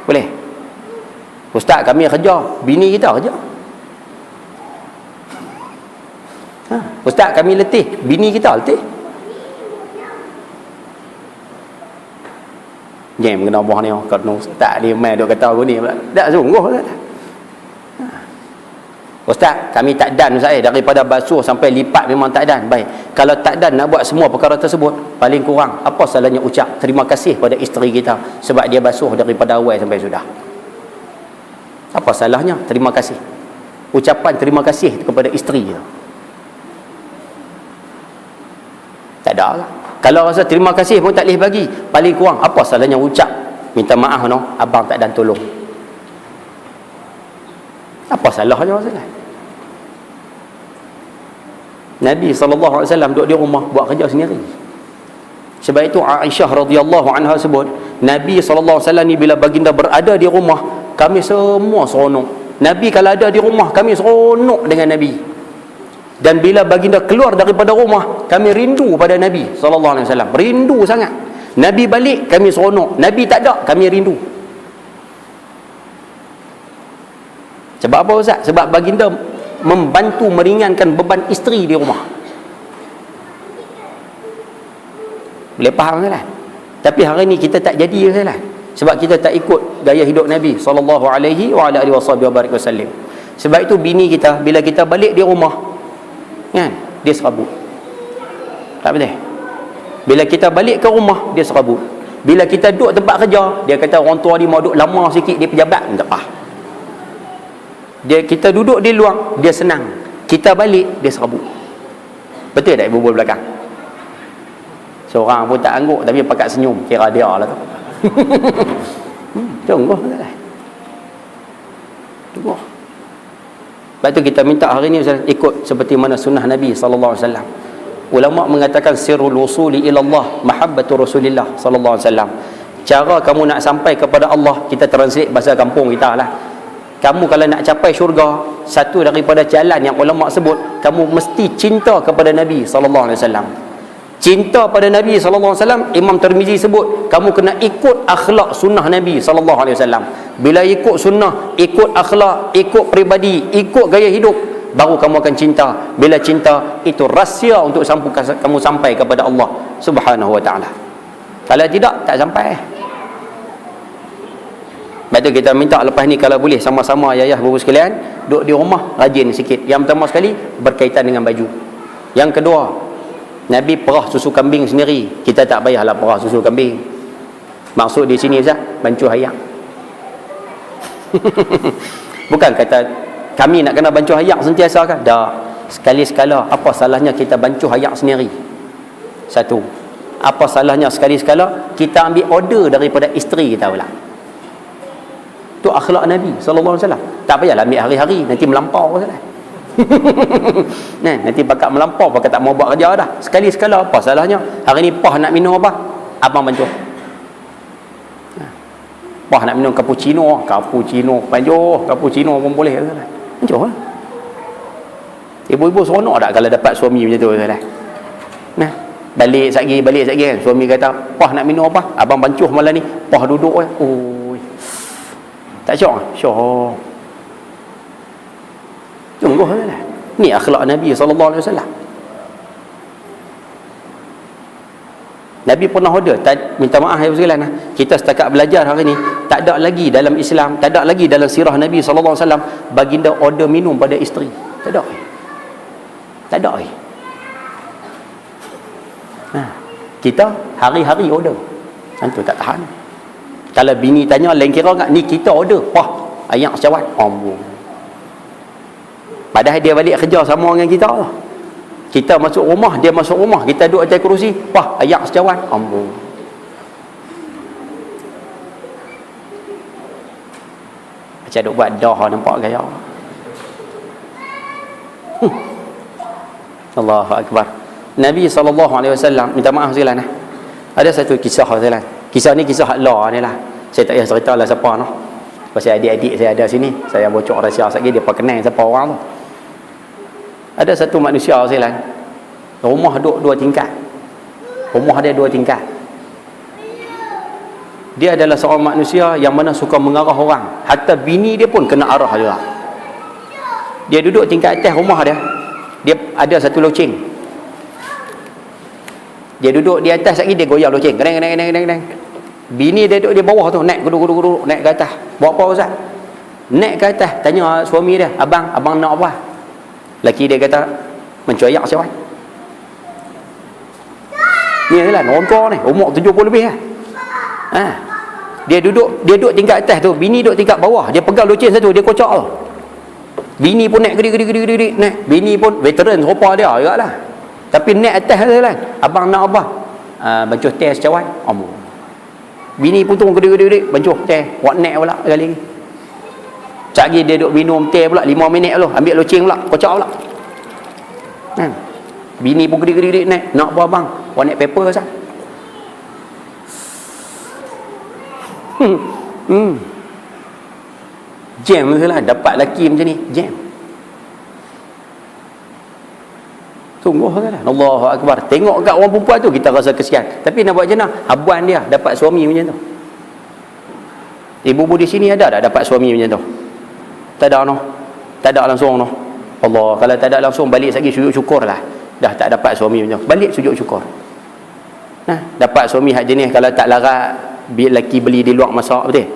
Boleh? Ustaz, kami kerja, bini kita kerja. Ustaz, kami letih, bini kita letih. Jangan kena buah ni, kerana Ustaz ni main duk kata aku ni pula. Tak sungguh Ustaz. Ustaz, kami tak dan Ustaz, daripada basuh sampai lipat memang tak dan. Baik, kalau tak dan nak buat semua perkara tersebut, paling kurang apa salahnya ucap terima kasih pada isteri kita sebab dia basuh daripada awal sampai sudah. Apa salahnya? Terima kasih. Ucapan terima kasih kepada isteri kita. Tak ada lah. Kalau rasa terima kasih pun tak boleh bagi, paling kurang apa salahnya ucap minta maaf no, abang tak dan tolong. Apa salahnya masalah? Nabi SAW duduk di rumah buat kerja sendiri. Sebab itu Aisyah radhiyallahu anha sebut, Nabi SAW ni bila baginda berada di rumah, kami semua seronok. Nabi kalau ada di rumah, kami seronok dengan Nabi. Dan bila baginda keluar daripada rumah, kami rindu pada Nabi SAW. Rindu sangat. Nabi balik, kami seronok. Nabi tak ada, kami rindu. Sebab apa Ustaz? Sebab baginda membantu meringankan beban isteri di rumah. Boleh faham kan? Tapi hari ni kita tak jadi kan? Sebab kita tak ikut gaya hidup Nabi SAW. Sebab itu bini kita, bila kita balik di rumah kan, dia serabut. Tak betul? Bila kita balik ke rumah, dia serabut. Bila kita duduk tempat kerja, dia kata orang tua dia mau duduk lama sikit, dia pejabat. Tak apa. Kita duduk di luar, dia senang. Kita balik, dia serabut. Betul tak ibu belakang? Seorang pun tak angguk, tapi pakat senyum. Kira dia lah tu. Tunggu lah. Tunggu. Sebab tu kita minta hari ni ikut seperti mana sunnah Nabi SAW. Ulama mengatakan sirrul wusuli ilallah mahabbatu Rasulillah SAW. Cara kamu nak sampai kepada Allah, kita translate bahasa kampung kita lah. Kamu kalau nak capai syurga, satu daripada jalan yang ulama sebut, kamu mesti cinta kepada Nabi SAW. Cinta pada Nabi SAW, Imam Tirmizi sebut, kamu kena ikut akhlak sunnah Nabi SAW. Bila ikut sunnah, ikut akhlak, ikut peribadi, ikut gaya hidup, baru kamu akan cinta. Bila cinta, itu rahsia untuk kamu sampai kepada Allah Subhanahu Wa Taala. Kalau tidak, tak sampai. Sebab tu kita minta lepas ni kalau boleh sama-sama ayah-ayah bapak sekalian duduk di rumah rajin sikit. Yang pertama sekali berkaitan dengan baju. Yang kedua, Nabi perah susu kambing sendiri, kita tak payahlah perah susu kambing. Maksud di sini Ustaz, bancuh ayak. Bukan kata kami nak kena bancuh ayak sentiasa kan? Tak. Sekali-sekala, apa salahnya kita bancuh ayak sendiri? Satu. Apa salahnya sekali-sekala kita ambil order daripada isteri kita pula? Tu akhlak Nabi sallallahu alaihi wasallam. Tak payahlah ambil hari-hari, nanti melampau Ustaz. Nah, nanti bakal melampau, bakal tak mau buat kerja dah. Sekali-sekala, apa salahnya? Hari ni pah nak minum apa? Abang bancuh. Pah nak minum cappuccino panjuh, cappuccino pun boleh Ustaz. Bancuh lah. Ibu-ibu seronok tak kalau dapat suami macam tu Ustaz? Nah, balik satgi kan, suami kata, "Pah nak minum apa?" Abang bancuh malam ni. Pah duduk eh. Oi. Tak syok ah? Syok. Sungguh lah. Ni akhlak Nabi sallallahu alaihi wasallam. Nabi pernah order, minta maaf ya sekalian, kita setakat belajar hari ni, tak ada lagi dalam Islam, tak ada lagi dalam sirah Nabi sallallahu alaihi wasallam baginda order minum pada isteri. Tak ada. Tak ada. Kita hari-hari order. Tentu tak tahan. Kalau bini tanya lain kira enggak, ni kita order. Wah, ayak secawat. Ambung. Padahal dia balik kerja sama dengan kita lah. Kita masuk rumah, dia masuk rumah, kita duduk atas kerusi, wah, ayak secawan. Ambung. Macam duk buat dah, nampak gaya. Allahu Akbar. Nabi SAW, minta maaf sekalian, ada satu kisah sekalian. Kisah ni kisah Allah ni lah. Saya tak payah cerita lah siapa noh. Pasal adik-adik saya ada sini, saya bocor rahsia sikit, dia kenal siapa orang tu. Ada satu manusia sekalian, rumah duduk 2 tingkat. Rumah dia 2 tingkat. Dia adalah seorang manusia yang mana suka mengarah orang. Hatta bini dia pun kena arah juga. Dia duduk tingkat atas rumah dia. Dia ada satu loceng. Dia duduk di atas lagi, dia goyang loceng. Kadang-kadang. Bini dia duduk di bawah tu, naik guduk-guduk, naik ke atas. Buat apa Ustaz? Naik ke atas, tanya suami dia, abang nak apa? Laki dia kata, mencoyak siapa? Ni lah, nonton ni, umur 70 lebih lah. Dia duduk tingkat atas tu, bini duduk tingkat bawah. Dia pegang loceng satu, dia kocak tu. Bini pun naik gede naik. Bini pun veteran serupa dia juga lah. Tapi naik atas lah. Abang nak apa? Bancuh teh secawan. Bini pun turun gede bancuh teh. Buat naik pula kali ni. Cak lagi dia duduk minum teh pula 5 minit tu. Ambil loceng pula, kocak pula. Bini pun gede naik. Nak apa abang? Buat naik paper sah. Jam lah, dapat lelaki macam ni, jam. Sungguh lah. Allahu Akbar. Tengok kat orang perempuan tu kita rasa kesian. Tapi nak buat macam mana? Habuan dia dapat suami macam tu. Ibu-ibu di sini ada tak dapat suami macam tu? Tak ada noh. Tak ada langsung noh. Allah, kalau tak ada langsung balik lagi sujud syukur lah. Dah tak dapat suami macam tu. Balik sujud syukur. Dapat suami hak jenis kalau tak larat lelaki beli di luar masak, betul?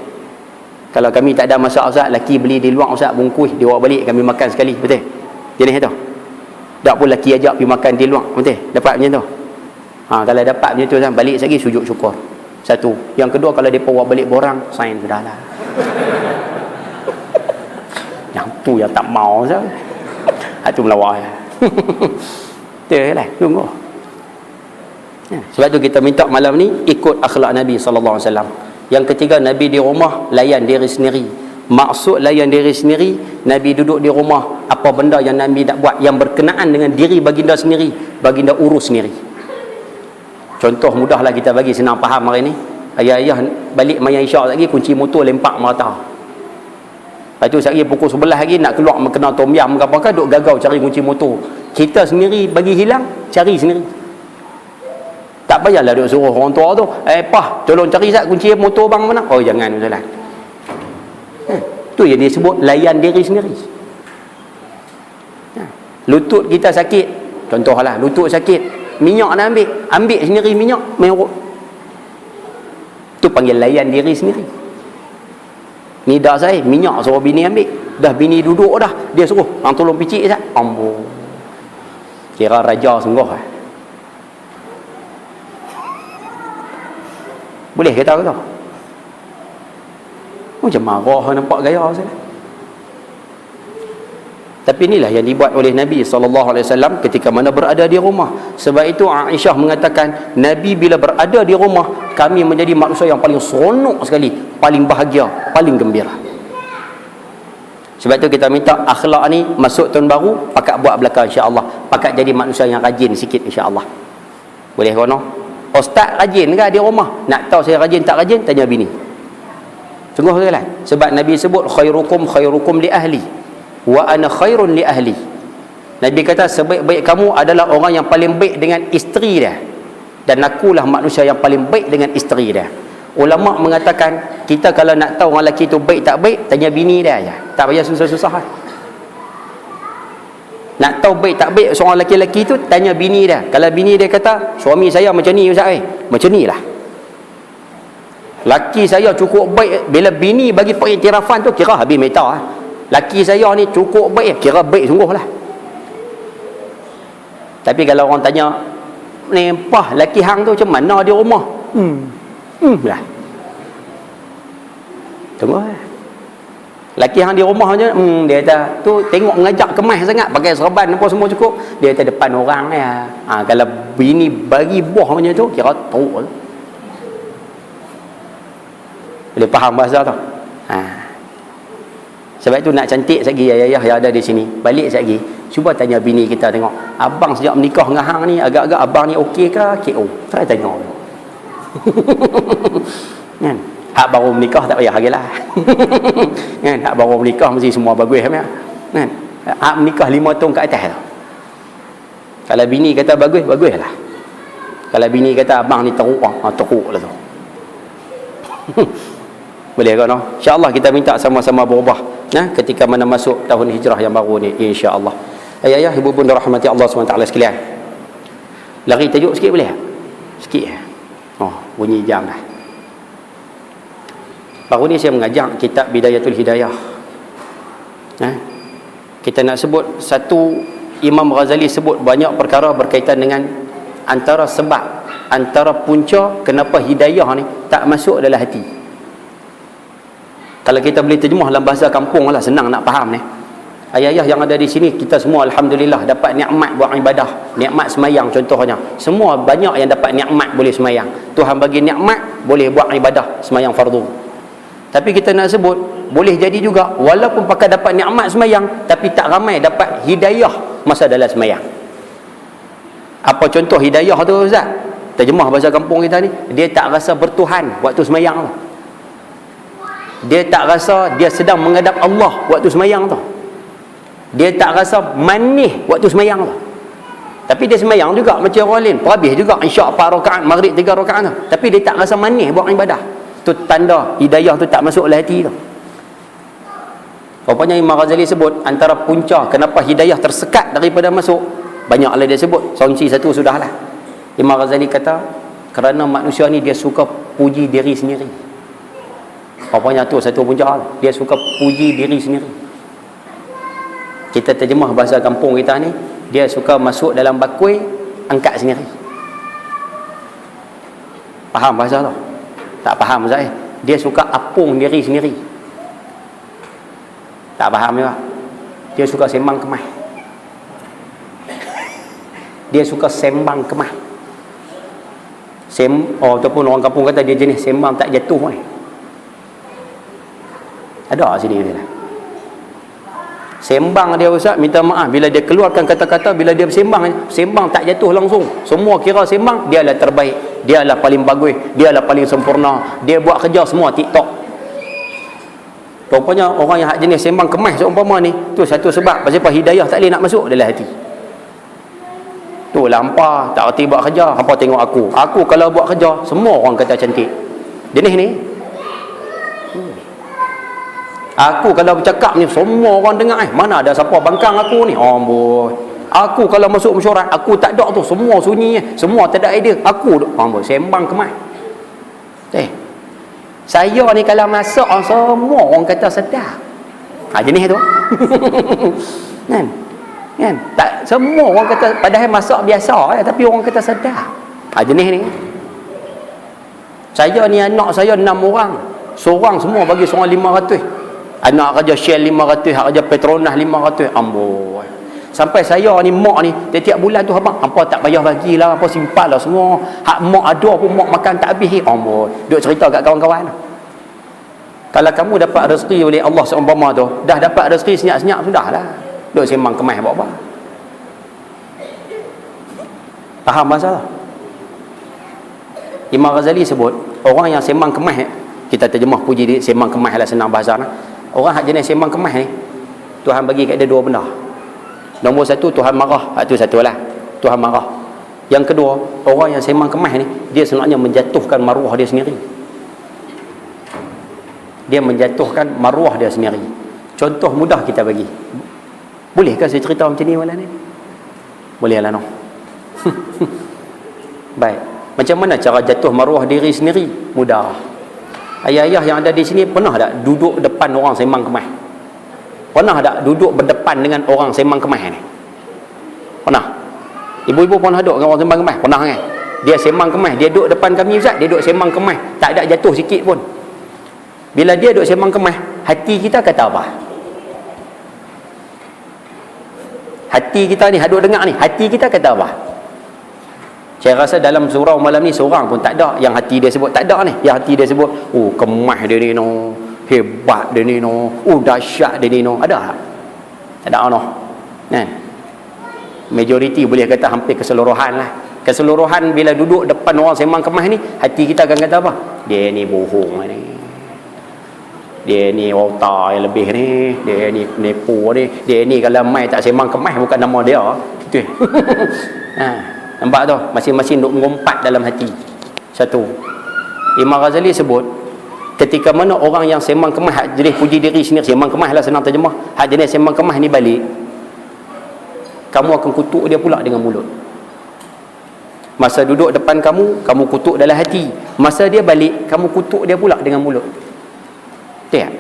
Kalau kami tak ada masak Ustaz, lelaki beli di luar Ustaz, bungkus dia bawa balik, kami makan sekali, betul? Jenis tu. Tak pun lelaki ajak pergi makan di luar, betul? Dapat macam tu. Kalau dapat macam tu Ustaz, balik lagi sujud syukur. Satu. Yang kedua, kalau dia bawa balik borang, sign sudah lah. Yang tu yang tak mau Ustaz. Itu melawah. Betul lah, tunggu. Sebab tu kita minta malam ni ikut akhlak Nabi sallallahu alaihi wasallam. Yang ketiga, Nabi di rumah layan diri sendiri. Maksud layan diri sendiri, Nabi duduk di rumah, apa benda yang Nabi nak buat yang berkenaan dengan diri baginda sendiri, baginda urus sendiri. Contoh mudahlah kita bagi senang faham hari ni. Ayah-ayah balik main isyak lagi, kunci motor lempak merata. Lepas tu sekali pukul 11 lagi nak keluar kena tom yam ke apa-apa, duk gagau cari kunci motor. Kita sendiri bagi hilang, cari sendiri. Tak payahlah duk suruh orang tua tu, Pah, tolong cari Zat kunci motor bang mana? Oh, jangan Ustaz. Tu yang disebut layan diri sendiri. Lutut kita sakit, contohlah lutut sakit, minyak nak ambil sendiri minyak, meruk. Tu panggil layan diri sendiri. Ni dah saya minyak suruh bini ambil, dah bini duduk dah, dia suruh hang tolong picik Zat. Amboi. Kira raja sungguh. Boleh kata ke tak? Macam marah nampak gaya saya. Tapi inilah yang dibuat oleh Nabi SAW ketika mana berada di rumah. Sebab itu Aisyah mengatakan, Nabi bila berada di rumah, kami menjadi manusia yang paling seronok sekali, paling bahagia, paling gembira. Sebab itu kita minta akhlak ni masuk tahun baru, pakat buat belakang insya-Allah, pakat jadi manusia yang rajin sikit insya-Allah. Boleh kono? Ustaz rajin ke di rumah? Nak tahu saya rajin tak rajin, tanya bini. Sungguh kan? Sebab Nabi sebut khairukum li ahli wa ana khairun li ahli. Nabi kata sebaik-baik kamu adalah orang yang paling baik dengan isteri dia, dan akulah manusia yang paling baik dengan isteri dia. Ulama mengatakan kita kalau nak tahu orang lelaki tu baik tak baik, tanya bini dia aja, tak payah susah-susah. Nak tahu baik tak baik seorang lelaki-lelaki tu, tanya bini dia. Kalau bini dia kata suami saya macam ni ustaz, macam ni lah. Laki saya cukup baik, bila bini bagi pengiktirafan tu kira habis meta. Laki saya ni cukup baik, kira baik sungguh lah. Tapi kalau orang tanya, ni pah laki hang tu macam mana di rumah? Lah. Tunggu lah. Laki hang di rumah je, dia kata tu tengok ngajak kemas sangat, pakai serban apa semua cukup. Dia kata depan orang ya. Kalau bini bagi buah macam tu, kira teruk. Boleh faham bahasa tu? Sebab itu nak cantik sekali ayah-ayah yang ada di sini, balik sekali, cuba tanya bini kita tengok, abang sejak menikah dengan hang ni, agak-agak abang ni okey ke KO? Try tengok. Kan? Hak baru menikah tak payah lagilah. Kan? Hak baru menikah mesti semua bagus kan? Hak menikah 5 tahun ke atas tu. Kalau bini kata bagus, baguslah. Kalau bini kata abang ni teruk, teruk lah tu. Boleh kan? InsyaAllah kita minta sama-sama berubah ketika mana masuk tahun hijrah yang baru ni, insya-Allah. Ayah-ayah, ibu bunda rahmati Allah SWT sekalian, lari tajuk sikit boleh? Sikit. Bunyi jam dah. Baru ni saya mengajak kitab Bidayatul Hidayah. Kita nak sebut satu, Imam Ghazali sebut banyak perkara berkaitan dengan antara sebab, antara punca kenapa hidayah ni tak masuk dalam hati. Kalau kita boleh terjemah dalam bahasa kampung lah, senang nak faham ni. Ayah-ayah yang ada di sini, kita semua alhamdulillah dapat nikmat buat ibadah, nikmat semayang contohnya. Semua banyak yang dapat nikmat boleh semayang. Tuhan bagi nikmat boleh buat ibadah semayang fardu. Tapi kita nak sebut, boleh jadi juga walaupun pakai dapat nikmat semayang, tapi tak ramai dapat hidayah masa dalam semayang. Apa contoh hidayah tu Ustaz? Terjemah bahasa kampung kita ni, dia tak rasa bertuhan waktu semayang tu. Dia tak rasa dia sedang menghadap Allah waktu semayang tu. Dia tak rasa manis waktu semayang tu. Tapi dia semayang juga macam orang lain, perhabis juga isyak 4 rakaat, maghrib 3 rakaat tu. Tapi dia tak rasa manis buat ibadah. Tu tanda hidayah tu tak masuk dalam hati tu. Rupanya Imam Ghazali sebut antara punca kenapa hidayah tersekat daripada masuk, banyaklah dia sebut, sonci satu sudahlah. Imam Ghazali kata kerana manusia ni dia suka puji diri sendiri. Rupanya tu satu punca, dia suka puji diri sendiri. Kita terjemah bahasa kampung kita ni, dia suka masuk dalam bakul, angkat sendiri. Faham bahasa tu? Tak faham Ustaz? Dia suka apung diri sendiri. Tak faham juga. Dia suka sembang kemah. Dia suka sembang kemah. Ataupun orang kampung kata dia jenis sembang tak jatuh ni. Ada sini dia. Sembang dia Ustaz, minta maaf bila dia keluarkan kata-kata, bila dia sembang tak jatuh langsung. Semua kira sembang, dia lah terbaik, dia lah paling bagus, dia lah paling sempurna, dia buat kerja semua TikTok. Rupanya orang yang jenis sembang kemas seumpama ni, tu satu sebab pasal hidayah tak boleh nak masuk dalam hati. Tu lah hampa tak reti buat kerja, hampa tengok aku kalau buat kerja semua orang kata cantik. Jenis ni aku kalau bercakap ni semua orang dengar, mana ada siapa bangkang aku ni. Amboi. Aku kalau masuk mesyuarat, aku tak ada tu, semua sunyi, semua tak ada idea. Aku amboi sembang kemas. Saya ni kalau masuk semua orang kata sedar. Jenis tu. Kan? Tak semua orang kata padahal masak biasa tapi orang kata sedar. Jenis ni. Saya ni anak saya 6 orang. Seorang semua bagi seorang 500. Anak kerja Shell 500, hak kerja Petronas 500. Amboi. Sampai saya ni mak ni tiap bulan tu abang, hampa tak payah bagilah, hampa simpan lah semua. Hak mak ada pun mak makan tak habis. Amboi. Duk cerita kat kawan-kawan. Kalau kamu dapat rezeki oleh Allah seumpama tu, dah dapat rezeki senyap-senyap sudahlah. Duk sembang kemas buat apa? Faham masalah? Imam Ghazali sebut, orang yang sembang kemas, kita terjemah puji dia, sembang kemas lah senang bahasa lah. Orang hak jenis sembang kemas ni, Tuhan bagi kat dia 2 benda. Nombor 1, Tuhan marah. Itu satu lah, Tuhan marah. Yang kedua, orang yang sembang kemas ni, dia sebenarnya menjatuhkan maruah dia sendiri. Dia menjatuhkan maruah dia sendiri. Contoh mudah kita bagi. Bolehkah saya cerita macam ni malam ni? Boleh lah no. Baik. Macam mana cara jatuh maruah diri sendiri? Mudah. Ayah-ayah yang ada di sini pernah tak duduk depan orang sembang kemas? Pernah tak duduk berdepan dengan orang sembang kemas ni? Pernah? Ibu-ibu pernah duduk dengan orang sembang kemas? Pernah kan? Dia sembang kemas, dia duduk depan kami Ustaz, dia duduk sembang kemas, tak ada jatuh sikit pun. Bila dia duduk sembang kemas, hati kita kata apa? Hati kita ni, duduk dengar ni, hati kita kata apa? Saya rasa dalam surau malam ni seorang pun tak ada yang hati dia sebut tak ada ni. Yang hati dia sebut, oh kemas dia ni no, hebat dia ni no, oh dahsyat dia ni no. Ada tak? Tak ada no. Kan? Majoriti boleh kata hampir keseluruhan lah. Keseluruhan bila duduk depan orang sembang kemas ni, hati kita akan kata apa? Dia ni bohong ni. Dia ni otak yang lebih ni, dia ni penipu ni, dia ni kalau mai tak sembang kemas bukan nama dia. Gitu. Nampak tu? Masing-masing duk mengumpat dalam hati. Satu. Imam Ghazali sebut, ketika mana orang yang sembang kemas, hak jenis puji diri sendiri, sembang kemas lah senang terjemah, hak jenis sembang kemas ni balik, kamu akan kutuk dia pula dengan mulut. Masa duduk depan kamu, kamu kutuk dalam hati. Masa dia balik, kamu kutuk dia pula dengan mulut. Betul tak?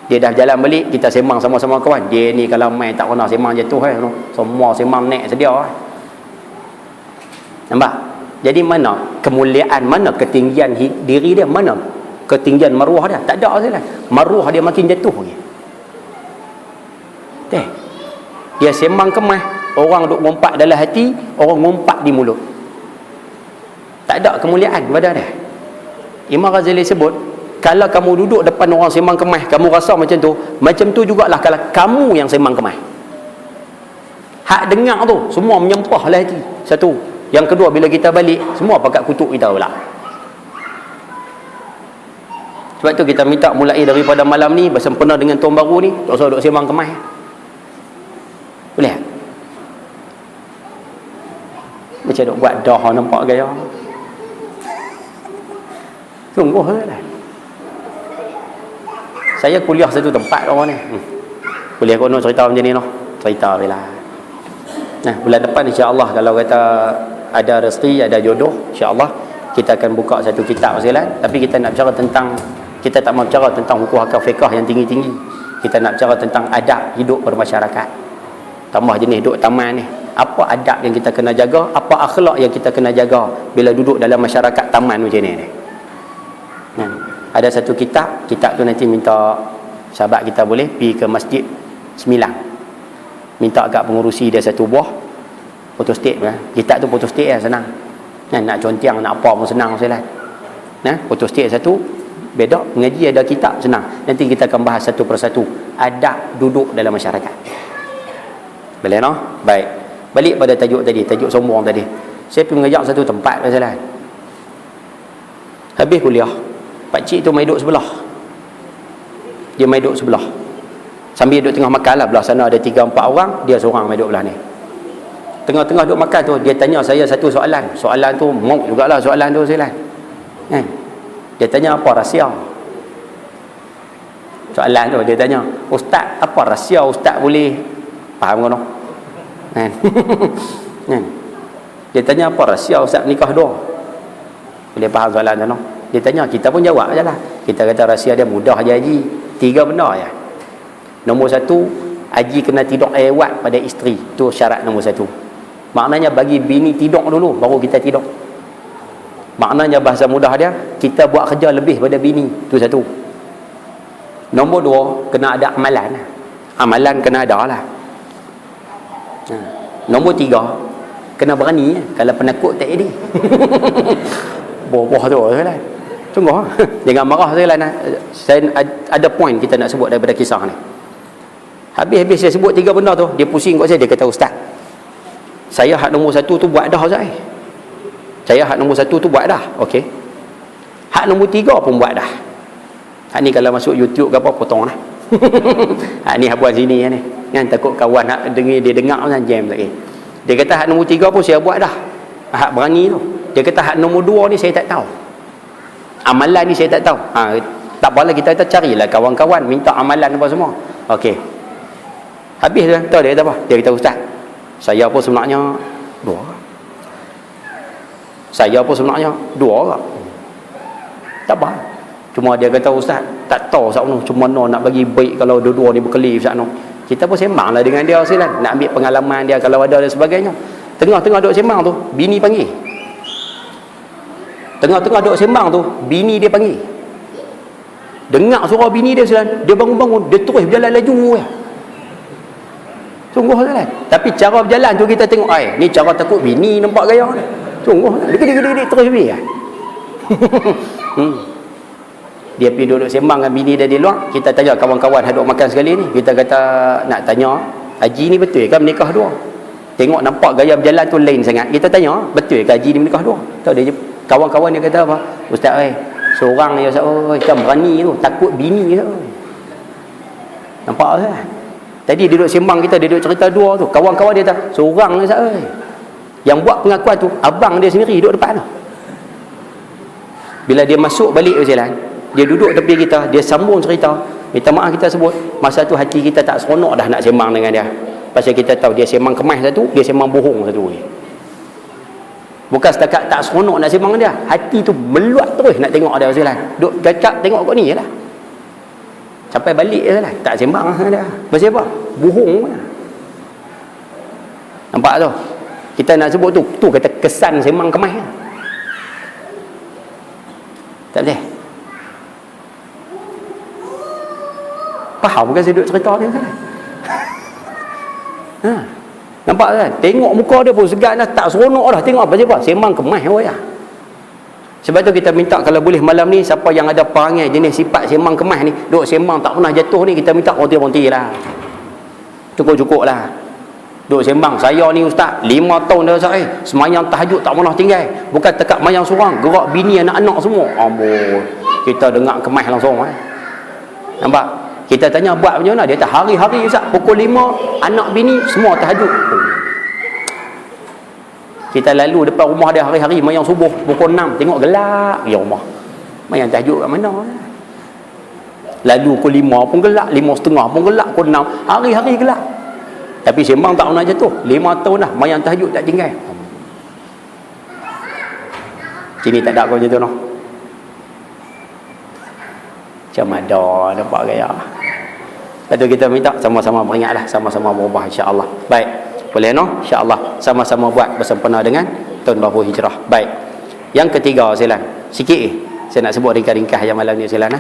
Dia dah jalan balik, kita sembang sama-sama kawan. Dia ni kalau main tak pernah sembang jatuh no. Semua sembang naik sedia. Nampak? Jadi mana kemuliaan, mana ketinggian diri dia, mana ketinggian maruah dia? Tak ada salah. Maruah dia makin jatuh lagi. Betul? Dia sembang kemas, orang duk ngumpat dalam hati, orang ngumpat di mulut. Tak ada kemuliaan pada dia. Imam Ghazali sebut, kalau kamu duduk depan orang sembang kemas, kamu rasa macam tu jugalah kalau kamu yang sembang kemas. Hak dengar tu semua menyempah lah hati. Satu. Yang kedua, bila kita balik, semua pakat kutuk kita pula. Sebab tu kita minta mulai daripada malam ni bersempena dengan tahun baru ni, tak usah duduk sembang kemas. Boleh? Macam duk buat dah nampak gaya. Sungguh lah. Saya kuliah satu tempat orang ni. Kuliah kono cerita macam ni noh. Cerita bila. Nah, bulan depan insya-Allah kalau kata ada rezeki, ada jodoh, insya-Allah kita akan buka satu kitab sekalian, tapi kita nak bicara tentang, kita tak mau bicara tentang hukum hakam fiqh yang tinggi-tinggi. Kita nak bicara tentang adab hidup bermasyarakat. Tambah jenis duduk taman ni. Apa adab yang kita kena jaga, apa akhlak yang kita kena jaga bila duduk dalam masyarakat taman macam ni. Ada satu kitab tu nanti minta sahabat kita boleh pergi ke Masjid Sembilan, minta agak pengurusi dia satu buah fotostat lah. Kitab tu fotostat lah, senang. Nak contiang, nak apa pun senang sekali. Fotostat satu, beda. Mengaji ada kitab, senang. Nanti kita akan bahas satu persatu adab duduk dalam masyarakat. Boleh no? Baik. Balik pada tajuk tadi, tajuk sombong tadi. Saya pergi mengajak satu tempat masalah. Habis kuliah, pakcik tu main duduk sebelah. Dia main duduk sebelah. Sambil duduk tengah makan lah, belah sana ada 3-4 orang, dia seorang main duduk belah ni. Tengah-tengah duduk makan tu, dia tanya saya satu soalan. Soalan tu mok jugalah soalan tu saya. Dia tanya apa rahsia? Soalan tu dia tanya, "Ustaz, apa rahsia ustaz boleh?" Faham kan? Dia tanya apa rahsia ustaz nikah dua? Boleh faham soalan tu no? Dia tanya, kita pun jawab je lah. Kita kata rahsia dia mudah je haji. 3 benda je. Nombor 1, haji kena tidur lewat pada isteri. Tu syarat nombor 1. Maknanya bagi bini tidur dulu, baru kita tidur. Maknanya bahasa mudah dia, kita buat kerja lebih pada bini. Itu satu. Nombor dua, kena ada amalan. Amalan kena ada lah. Nombor tiga, kena berani. Kalau penakut tak jadi. Boh-boh tu lah. Tunggu. Jangan marah saya lah. Saya ada point kita nak sebut daripada kisah ni. Habis-habis saya sebut 3 benda tu, dia pusing kat saya. Dia kata, Ustaz, saya hak nombor 1 tu buat dah, Ustaz. Saya hak nombor 1 tu buat dah. Okey. Hak nombor 3 pun buat dah. Hak ni kalau masuk YouTube ke apa, potong lah. Hak ni hak buat sini ni. Kan takut kawan nak dengar kan, jam lagi. Dia kata hak nombor 3 pun saya buat dah. Hak berani tu. Dia kata hak nombor 2 ni saya tak tahu. Amalan ni saya tak tahu. Tak apalah, kita carilah kawan-kawan, minta amalan apa semua. Okey. Habis dia tahu dia kata apa? Dia kata, Ustaz, saya pun sebenarnya 2. Saya pun sebenarnya 2 orang. Tak apa. Cuma dia kata, Ustaz, tak tahu Ustaz no, cuma no nak bagi baik kalau dua-dua ni berkelip Ustaz no. Kita pun sembanglah dengan dia silan, nak ambil pengalaman dia kalau ada dan sebagainya. Tengah-tengah duk sembang tu, bini panggil. Tengah-tengah duk sembang tu, bini dia panggil. Dengar suara bini dia silan, dia bangun-bangun, dia terus berjalan laju ya. Sungguh kan. Tapi cara berjalan tu kita tengok, ni cara takut bini nampak gaya ni. Sungguh. Dia terus pergi ya. Dia pergi duduk sembang dengan bini dia di luar. Kita tanya kawan-kawan haduk makan sekali ni. Kita kata nak tanya, Haji ni betul ke menikah 2? Tengok nampak gaya berjalan tu lain sangat. Kita tanya, betul ke Haji ni menikah 2? Tahu dia kawan-kawan dia kata apa? Ustaz seorang ni Ustaz kan berani tu, takut bini je. Nampak tak? Tadi dia duduk sembang kita, dia duduk cerita 2 tu. Kawan-kawan dia kata, seorang ni Ustaz yang buat pengakuan tu, abang dia sendiri duduk depan tu. Bila dia masuk balik ke jalan, dia duduk tepi kita, dia sambung cerita. Minta maaf kita sebut, masa tu hati kita tak seronok dah nak sembang dengan dia. Pasal kita tahu dia sembang kemas satu, dia sembang bohong satu. Bukan setakat tak seronok nak sembang dengan dia, hati tu meluat terus nak tengok dia jalan. Duk cakap tengok kau ni je lah. Sampai balik je lah, tak sembang dengan dia. Pasal apa? Bohong lah. Nampak tu? Kita nak sebut tu kata kesan sembang kemas lah. Tak boleh. Faham bukan saya duduk cerita dia kan? Nampak kan? Tengok muka dia pun segan dah, tak seronok dah. Tengok apa sebab sembang kemas ya. Sebab tu kita minta kalau boleh malam ni, siapa yang ada perangai jenis sifat sembang kemas ni, duk sembang tak pernah jatuh ni, kita minta roti-roti lah. Cukup-cukup lah. Duk sembang, saya ni Ustaz 5 tahun dah Ustaz semayang tahajud tak pernah tinggal. Bukan tekat mayang seorang, gerak bini anak-anak semua. Amboi, kita dengar kemas langsung Nampak? Kita tanya buat macam mana, dia kata hari-hari Ustaz pukul 5 anak bini semua tahajud. Kita lalu depan rumah dia hari-hari mayang subuh pukul 6, tengok gelap ya rumah. Mayang tahajud kat mana? Lalu pukul 5 pun gelap, 5.30 pun gelap, pukul 6 hari-hari gelap. Tapi sembang tak pernah jatuh. 5 tahun dah mayang tahajud tak tinggal. Sini tak ada kau macam tu no. Macam ada nampak gaya. Lepas tu kita minta sama-sama beringatlah, sama-sama berubah insya-Allah. Baik. Boleh no? InsyaAllah sama-sama buat bersempena dengan tahun baru hijrah. Baik. Yang ketiga silan. Sikit saya nak sebut ringkas-ringkas yang malam ni silan.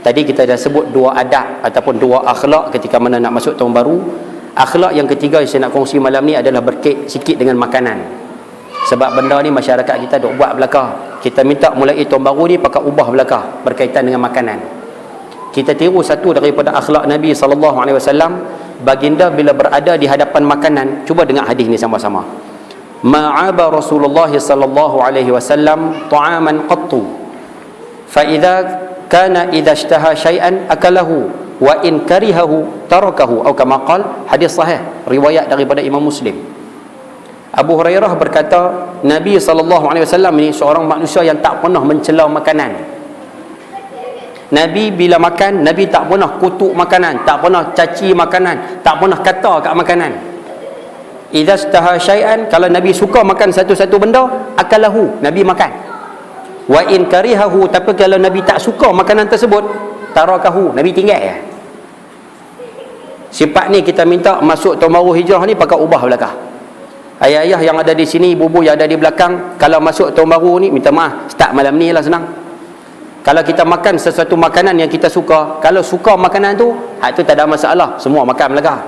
Tadi kita dah sebut 2 adab ataupun 2 akhlak ketika mana nak masuk tahun baru. Akhlak yang ketiga yang saya nak kongsi malam ni adalah berkait sikit dengan makanan. Sebab benda ni masyarakat kita duk buat belaka. Kita minta mulai tahun baru ni pakai ubah belaka berkaitan dengan makanan. Kita tiru satu daripada akhlak Nabi SAW. Baginda bila berada di hadapan makanan, cuba dengar hadis ni sama-sama. Ma'aba Rasulullah sallallahu alaihi wasallam ta'aman qattu fa idza kana idza ishtaha shay'an akalahu wa in karihahu tarakahu atau kama qala, hadis sahih riwayat daripada Imam Muslim. Abu Hurairah berkata, Nabi sallallahu alaihi wasallam ni seorang manusia yang tak pernah mencela makanan. Nabi bila makan, Nabi tak pernah kutuk makanan, tak pernah caci makanan, tak pernah kata kat makanan. Idza istaha syai'an, kalau Nabi suka makan satu-satu benda, akalahu, Nabi makan. Wa in karihahu, tapi kalau Nabi tak suka makanan tersebut, tarakahu, Nabi tinggal ya. Sifat ni kita minta masuk tahun baru hijrah ni pakai ubah belakang. Ayah-ayah yang ada di sini, ibu-ibu yang ada di belakang, kalau masuk tahun baru ni, minta maaf, start malam ni lah senang. Kalau kita makan sesuatu makanan yang kita suka, kalau suka makanan tu, itu tak ada masalah, semua makan melaka.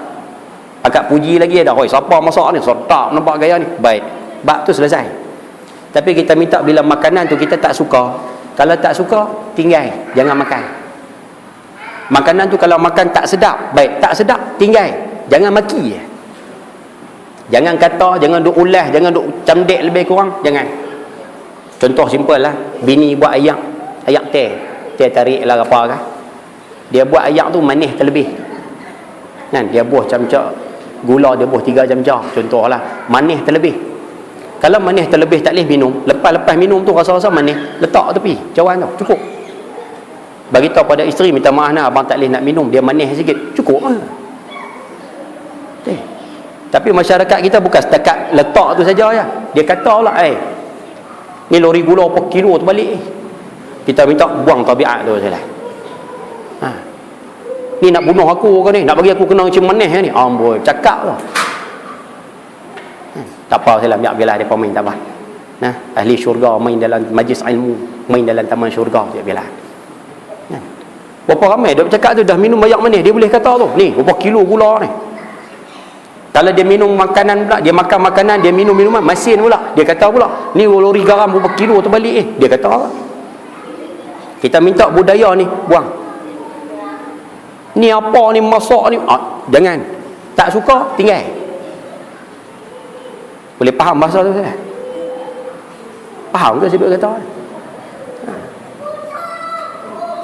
Akak puji lagi ada, oi siapa masak ni, sedap nampak gaya ni. Baik, bab tu selesai. Tapi kita minta bila makanan tu kita tak suka, kalau tak suka, tinggal, jangan makan. Makanan tu kalau makan tak sedap, baik, tak sedap, tinggal, jangan maki. Jangan kata, jangan duk ulas, jangan duk camdek lebih kurang, jangan. Contoh simple lah, bini buat ayak teh tarik lah apa kan. Dia buat ayak tu manis terlebih. Kan, dia buah camca gula, dia buah 3 camca, contohlah, manis terlebih. Kalau manis terlebih tak boleh minum, lepas minum tu rasa-rasa manis, letak tepi, cawan tu, cukup. Bagi tahu pada isteri, minta maaf nak abang tak boleh nak minum, dia manis sikit, cukup lah. Tapi masyarakat kita bukan setakat letak tu saja ya. Dia kata lah, ni lori gula per kilo tu balik. Kita minta buang tabiat tu saja. Ni nak bunuh aku ke ni? Nak bagi aku kena macam manis ni? Amboi, cakap lah. Tak apa, saya biarlah dia main, tak apa. Ahli syurga main dalam majlis ilmu, main dalam taman syurga, biarlah. Berapa ramai dia bercakap tu dah minum banyak manis, dia boleh kata tu, ni berapa kilo gula ni. Kalau dia minum makanan pula, dia makan makanan, dia minum minuman, masin pula. Dia kata pula, ni lori garam berapa kilo terbalik dia kata apa? Kita minta budaya ni, buang. Ni apa ni, masak ni? Jangan. Tak suka, tinggal. Boleh faham bahasa tu tak? Faham ke saya kata?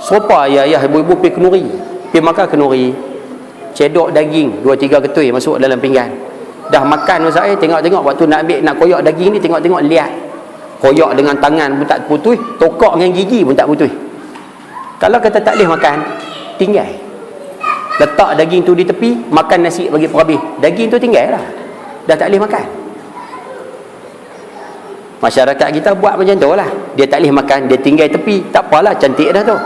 Sopa ayah ibu-ibu pergi kenuri. Pergi makan kenuri. Cedok daging 2-3 ketui masuk dalam pinggan. Dah makan saya tengok-tengok waktu nak ambil, nak koyak daging ni, tengok-tengok lihat. Koyak dengan tangan pun tak putih, tokok dengan gigi pun tak putih. Kalau kata tak boleh makan, tinggal. Letak daging tu di tepi, makan nasi bagi perhabis. Daging tu tinggal lah. Dah tak boleh makan. Masyarakat kita buat macam tu lah. Dia tak boleh makan, dia tinggal tepi. Tak apalah, cantik dah tu.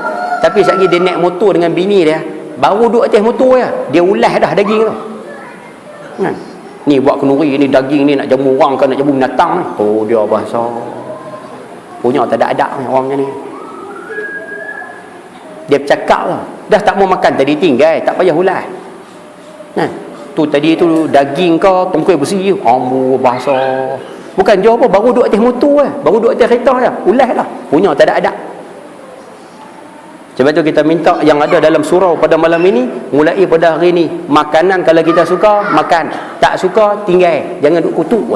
Tapi sekali dia naik motor dengan bini dia, baru duduk atas motor ya, dia ulas dah daging tu. Kan? Ni buat kenuri ni, daging ni nak jamu orang ke nak jamu binatang ni. Oh, dia bahasa punya tak ada adab ni orang macam ni. Dia bercakap lah. Dah tak mau makan tadi, tinggal, tak payah ulas. Nah, tu tadi tu daging ke tongkoi besi, ambu bahasa. Bukan jawab apa, baru duduk atas motor baru duduk atas kereta je, ulas lah. Punya tak ada adab. Sebab tu kita minta yang ada dalam surau pada malam ini, mulai pada hari ini, makanan kalau kita suka, makan. Tak suka, tinggal. Jangan duduk kutuk.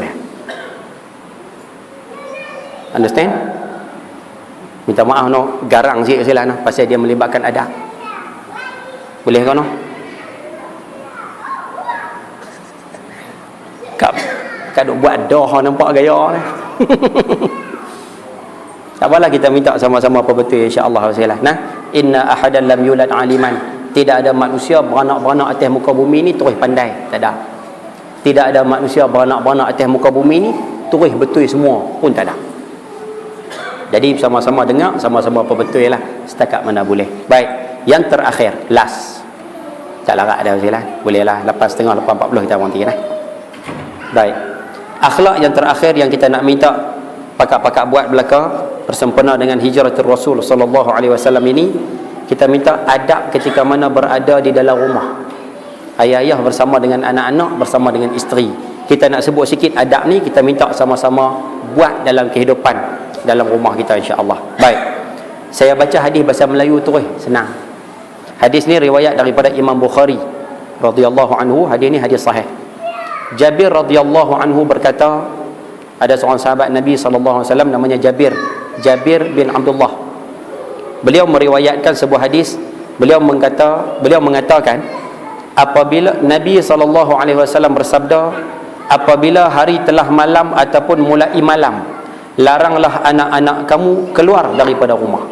Understand? Minta maaf no, garang sikit saya lah no, pasal dia melibatkan adab. Boleh kau no? Kak duk buat dah nampak gaya ni. Tak apalah, kita minta sama-sama apa betul insya-Allah wasallam. Nah, inna ahadan lam yulad aliman. Tidak ada manusia beranak-beranak atas muka bumi ni terus pandai, tak ada. Tidak ada manusia beranak-beranak atas muka bumi ni terus betul semua pun tak ada. Jadi sama-sama dengar, sama-sama apa betul lah setakat mana boleh. Baik, yang terakhir, last. Tak larat dah wasallam. Boleh lah, lepas setengah, lepas 40 kita berhenti lah. Baik. Akhlak yang terakhir yang kita nak minta pakak-pakak buat belaka bersempena dengan hijratul Rasul sallallahu alaihi wasallam ini, kita minta adab ketika mana berada di dalam rumah. Ayah-ayah bersama dengan anak-anak, bersama dengan isteri. Kita nak sebut sikit adab ni, kita minta sama-sama buat dalam kehidupan dalam rumah kita insya-Allah. Baik. Saya baca hadis bahasa Melayu terus, senang. Hadis ni riwayat daripada Imam Bukhari radhiyallahu anhu. Hadis ni hadis sahih. Jabir radhiyallahu anhu berkata, ada seorang sahabat Nabi sallallahu alaihi wasallam namanya Jabir bin Abdullah. Beliau meriwayatkan sebuah hadis. Beliau mengatakan apabila Nabi sallallahu alaihi wasallam bersabda, apabila hari telah malam ataupun mulai malam, laranglah anak-anak kamu keluar daripada rumah.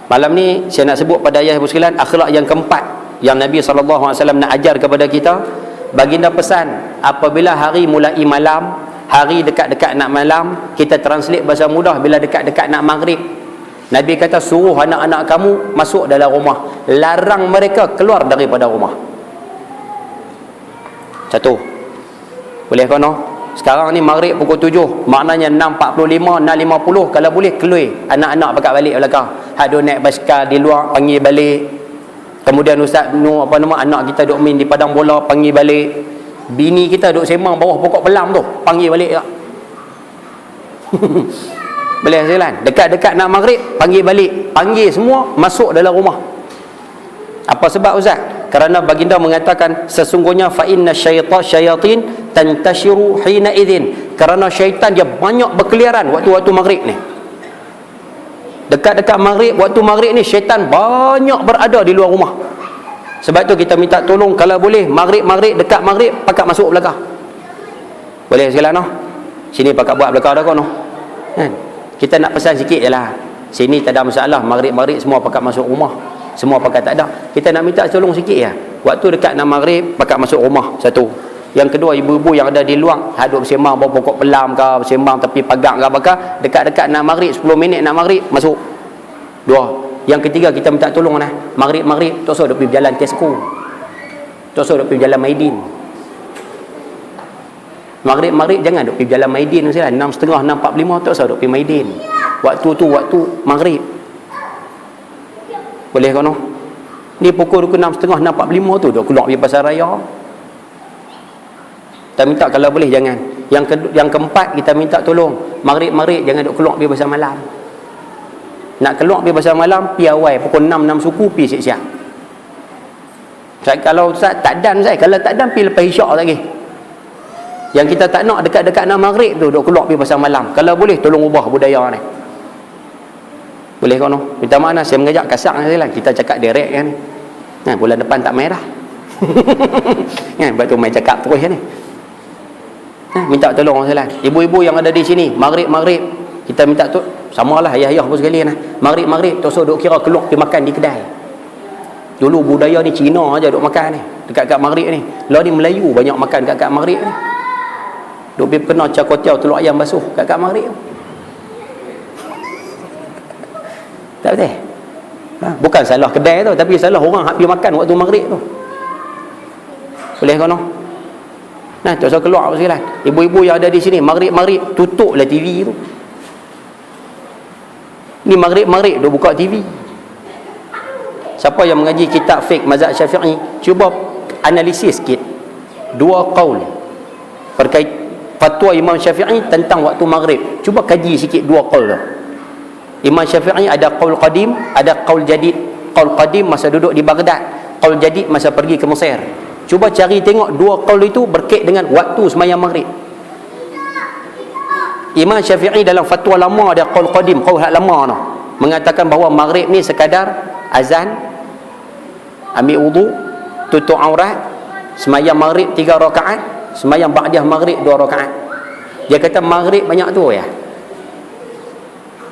Malam ni saya nak sebut pada ayah ibu sekalian akhlak yang keempat yang Nabi SAW nak ajar kepada kita. Baginda pesan, apabila hari mulai malam, hari dekat-dekat nak malam, kita translate bahasa mudah, bila dekat-dekat nak maghrib, Nabi kata suruh anak-anak kamu masuk dalam rumah, larang mereka keluar daripada rumah. Satu. Boleh kono? Sekarang ni maghrib pukul 7, maknanya 6.45, 6.50 kalau boleh keluar anak-anak pakat balik belakang. Hak duk naik basikal di luar panggil balik. Kemudian Ustaz nu apa nama anak kita duk main di padang bola panggil balik. Bini kita duk sembang bawah pokok pelam tu panggil balik tak? Boleh jalan. Dekat-dekat nak maghrib panggil balik. Panggil semua masuk dalam rumah. Apa sebab Ustaz? Kerana baginda mengatakan sesungguhnya fa inna syayatin tantashiru hina idzin. Kerana syaitan dia banyak berkeliaran waktu-waktu maghrib ni. Dekat-dekat maghrib, waktu maghrib ni syaitan banyak berada di luar rumah. Sebab tu kita minta tolong kalau boleh maghrib dekat maghrib pakat masuk belakang. Boleh sekalian noh. Sini pakat buat belakang dah kono. Kan? Kita nak pesan sikit jelah. Sini tak ada masalah, maghrib semua pakat masuk rumah. Semua pakat tak ada. Kita nak minta tolong sikit ya. Waktu dekat nak maghrib pakat masuk rumah satu. Yang kedua, ibu-ibu yang ada di luar haduk bersembang bawah pokok pelam ke, bersembang tepi pagar ke bakar, dekat-dekat nak maghrib 10 minit nak maghrib masuk. Dua. Yang ketiga kita minta tolong lah. Maghrib tak usah duk pergi jalan Tesco. Tak usah duk pergi jalan Maidin. Maghrib jangan duk pergi jalan Maidin misalnya 6.30 6.45 tak usah duk pergi Maidin. Waktu tu waktu maghrib. Boleh kan noh? Ni pukul 6.30 6.45 tu duk keluar pergi pasar raya. Kita minta kalau boleh jangan. Yang keempat kita minta tolong maghrib jangan duk keluar pergi pasar malam. Nak keluar pergi pasar malam pi awal pukul 6 suku pi siap-siap. Saya kalau Ustaz tak dan saya kalau tak dan pi lepas isyak lagi. Yang kita tak nak dekat-dekat nak maghrib tu duk keluar pergi pasar malam. Kalau boleh tolong ubah budaya ni. Boleh kan noh? Minta maaf saya mengajak kasar sajalah. Kita cakap direct kan. Nah, bulan depan tak main dah. Kan sebab tu main cakap terus ni. Nah, minta tolong sajalah. Ibu-ibu yang ada di sini maghrib kita minta tu samalah ayah-ayah pun sekali nah. Maghrib tak usah duk kira keluar pergi makan di kedai. Dulu budaya ni Cina aja duk makan ni dekat-dekat maghrib ni. Lah ni Melayu banyak makan dekat-dekat maghrib ni. Duk pergi kena cakotiau telur ayam basuh dekat-dekat maghrib. Tak betul? Bukan salah kedai tu, tapi salah orang hak pergi makan waktu maghrib tu. Boleh kan noh? Nah, tak usah keluar sekali. Ibu-ibu yang ada di sini maghrib tutuplah TV tu. Ni maghrib dia buka TV. Siapa yang mengaji kitab fiqh mazhab Syafi'i, cuba analisis sikit dua qaul berkait fatwa Imam Syafi'i tentang waktu maghrib. Cuba kaji sikit dua qaul tu. Imam Syafi'i ada qaul qadim, ada qaul jadid. Qaul qadim masa duduk di Baghdad, qaul jadid masa pergi ke Mesir. Cuba cari tengok dua qaul itu berkait dengan waktu sembahyang maghrib. Imam Syafi'i dalam fatwa lama ada qaul qadim, qaul hak lama tu, mengatakan bahawa maghrib ni sekadar azan, ambil wudu, tutup aurat, sembahyang maghrib 3 rakaat, sembahyang ba'diyah maghrib 2 rakaat. Dia kata maghrib banyak tu ya.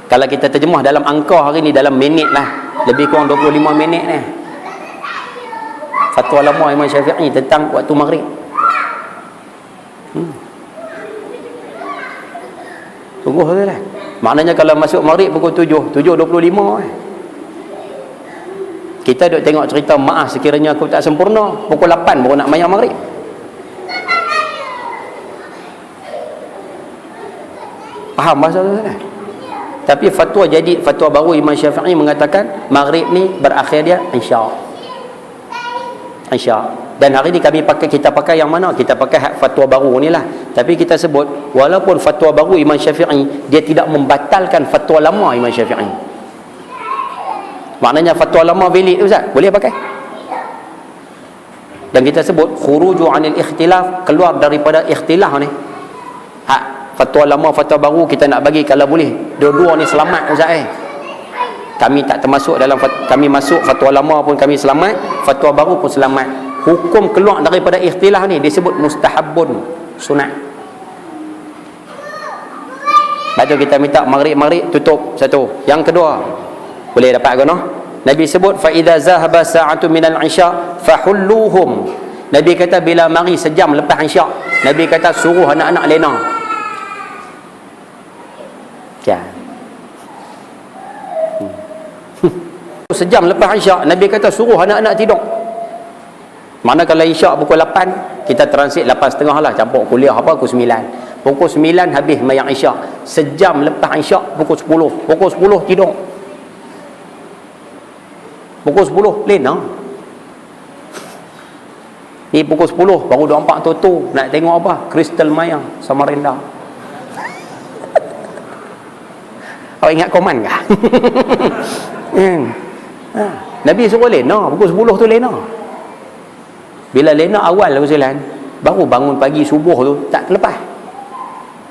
Kalau kita terjemah dalam angka hari ni dalam minit lah, lebih kurang 25 minit ni. Fatwa lama Imam Syafi'i tentang waktu maghrib. Sungguh lah. Maknanya kalau masuk maghrib pukul 7:25 kita duk tengok cerita maaf sekiranya aku tak sempurna, pukul 8 baru nak mayang maghrib. Faham bahasa tu kan? Tapi fatwa jadid, fatwa baru Imam Syafi'i mengatakan maghrib ni berakhir dia Isya. Dan hari ni kita pakai yang mana? Kita pakai fatwa baru ni lah. Tapi kita sebut walaupun fatwa baru Imam Syafi'i, dia tidak membatalkan fatwa lama Imam Syafi'i. Maknanya fatwa lama valid Ustaz, boleh pakai. Dan kita sebut khuruju anil ikhtilaf, keluar daripada ikhtilaf ni. Fatwa lama, fatwa baru kita nak bagi kalau boleh dua-dua ni selamat Ustaz. Kami tak termasuk dalam kami masuk fatwa lama pun kami selamat, fatwa baru pun selamat. Hukum keluar daripada ikhtilaf ni disebut mustahabun, sunat. Lepas tu kita minta maghrib tutup satu. Yang kedua boleh dapat ke noh? Nabi sebut fa idza zahaba sa'atu minal isya fahulluhum. Nabi kata bila mari sejam lepas isyak, Nabi kata suruh anak-anak lena. Sejam lepas isyak Nabi kata suruh anak-anak tidur. Mana kalau isyak pukul 8, kita transit 8.30 lah, campur kuliah apa pukul 9. Pukul 9 habis mayang isyak. Sejam lepas isyak pukul 10. Pukul 10 tidur. Pukul 10 lena. Ni pukul 10 baru 24 Toto nak tengok apa? Crystal Mayang Samarinda. Awak ingat koman kah? Nabi suruh lena pukul 10 tu lena. Bila lena awal lah Ustaz, baru bangun pagi subuh tu tak terlepas.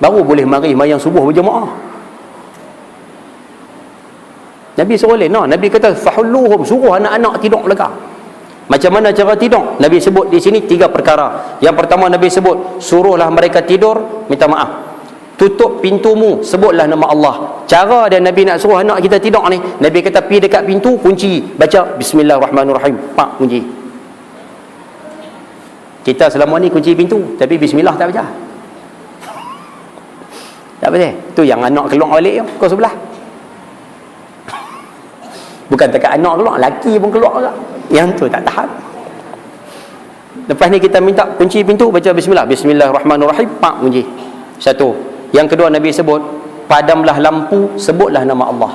Baru boleh mari mayang subuh berjemaah. Nabi suruh lena. Nabi kata fahulluhum, suruh anak-anak tidur belakang. Macam mana cara tidur? Nabi sebut di sini 3 perkara. Yang pertama Nabi sebut, suruhlah mereka tidur, minta maaf, tutup pintumu, sebutlah nama Allah. Cara dia Nabi nak suruh anak kita tidur ni, Nabi kata pergi dekat pintu, kunci, baca Bismillahirrahmanirrahim, pak, kunci. Kita selama ni kunci pintu, tapi bismillah tak baca. Tak betul? Tu yang anak keluar balik kau sebelah. Bukan dekat anak keluar, laki pun keluar juga. Yang tu tak tahan. Lepas ni kita minta kunci pintu, baca bismillah. Bismillahirrahmanirrahim, pak, kunci. Satu. Yang kedua Nabi sebut, padamlah lampu, sebutlah nama Allah.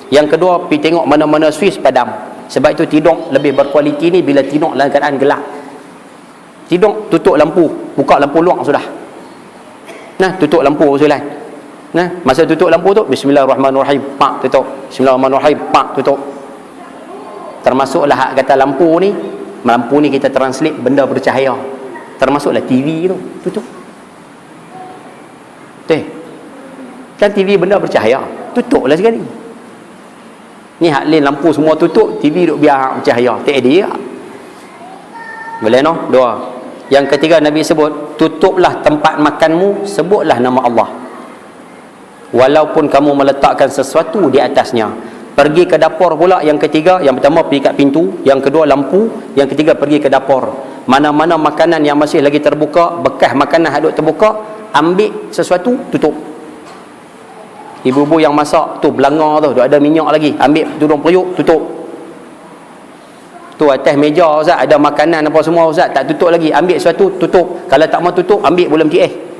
Yang kedua, pergi tengok mana-mana switch padam. Sebab itu tidur lebih berkualiti ni bila tidur dalam keadaan gelap. Tidur, tutup lampu, buka lampu luar sudah. Nah, tutup lampu Ustaz. Nah, masa tutup lampu tu Bismillahirrahmanirrahim, pak, tutup. Bismillahirrahmanirrahim, pak, tutup. Termasuklah hak kata lampu ni kita translate benda bercahaya. Termasuklah TV tu, tutup. Betul? Kan TV benda bercahaya, tutuplah sekali. Ni hak lain lampu semua tutup, TV duk biar bercahaya. Tak ada ya. Boleh no? Dua. Yang ketiga Nabi sebut, tutuplah tempat makanmu, sebutlah nama Allah. Walaupun kamu meletakkan sesuatu di atasnya. Pergi ke dapur pula yang ketiga. Yang pertama pergi kat pintu, yang kedua lampu, yang ketiga pergi ke dapur. Mana-mana makanan yang masih lagi terbuka, bekas makanan hadut terbuka, ambil sesuatu, tutup. Ibu-ibu yang masak tu belanga tu, ada minyak lagi, ambil tudung periuk, tutup. Tu atas meja Ustaz ada makanan apa semua Ustaz, tak tutup lagi, ambil sesuatu, tutup. Kalau tak mau tutup, ambil bola MTS.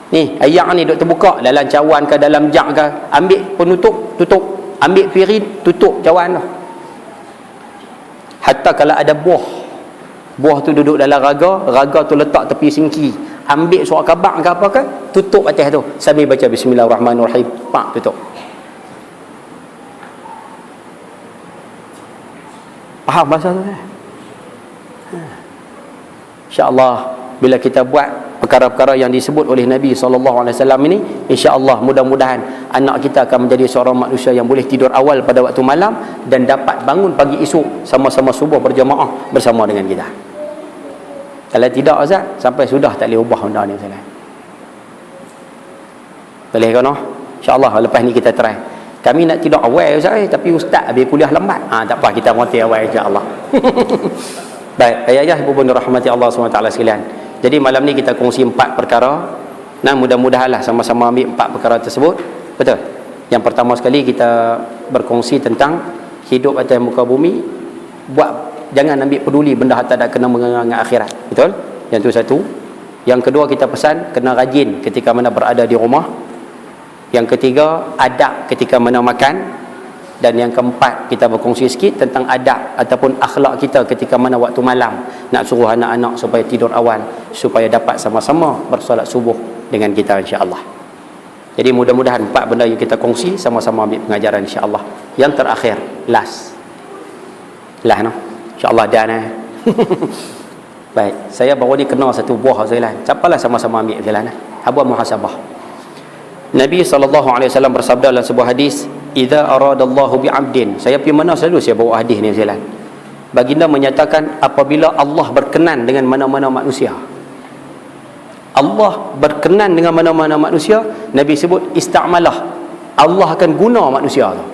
Ni ayak ni duk terbuka dalam cawan ke dalam jug ke, ambil penutup, tutup. Ambil pirin, tutup cawan tu. Hatta kalau ada buah tu duduk dalam raga tu letak tepi singki, ambil surat khabar ke apa ke, tutup atas tu sambil baca Bismillahirrahmanirrahim, pak, tutup. Faham bahasa tu? InsyaAllah bila kita buat perkara-perkara yang disebut oleh Nabi SAW ini, insya-Allah mudah-mudahan anak kita akan menjadi seorang manusia yang boleh tidur awal pada waktu malam dan dapat bangun pagi esok sama-sama subuh berjamaah bersama dengan kita. Kalau tidak Ustaz, sampai sudah tak boleh ubah benda ni Ustaz. Boleh kan? Insya-Allah lepas ni kita try. Kami nak tidur awal Ustaz, tapi Ustaz habis kuliah lambat. Tak apa, kita mati awal insya-Allah. Baik, ayah-ayah ibu bunda rahmati Allah SWT sekalian. Jadi malam ni kita kongsi 4 perkara. Nah, mudah-mudahanlah sama-sama ambil 4 perkara tersebut. Betul? Yang pertama sekali kita berkongsi tentang hidup atas muka bumi. Jangan ambil peduli benda harta tak kena mengenai akhirat. Betul? Yang tu satu. Yang kedua kita pesan kena rajin ketika mana berada di rumah. Yang ketiga, adab ketika mana makan. Dan yang keempat, kita berkongsi sikit tentang adab ataupun akhlak kita ketika mana waktu malam nak suruh anak-anak supaya tidur awal, supaya dapat sama-sama bersolat subuh dengan kita insya-Allah. Jadi mudah-mudahan 4 benda yang kita kongsi sama-sama ambil pengajaran insya-Allah. Yang terakhir, last no? Insya-Allah dah nah. Baik, saya baru ni kenal satu buah Zailan. Siapalah sama-sama ambil Zailan. Abu muhasabah. Nabi SAW bersabda dalam sebuah hadis, idza aradallahu bi'abdin, saya pergi mana selalu saya bawa hadis ni Zailan. Baginda menyatakan apabila Allah berkenan dengan mana-mana manusia, Allah berkenan dengan mana-mana manusia, Nabi sebut ista'malah, Allah akan guna manusia tu.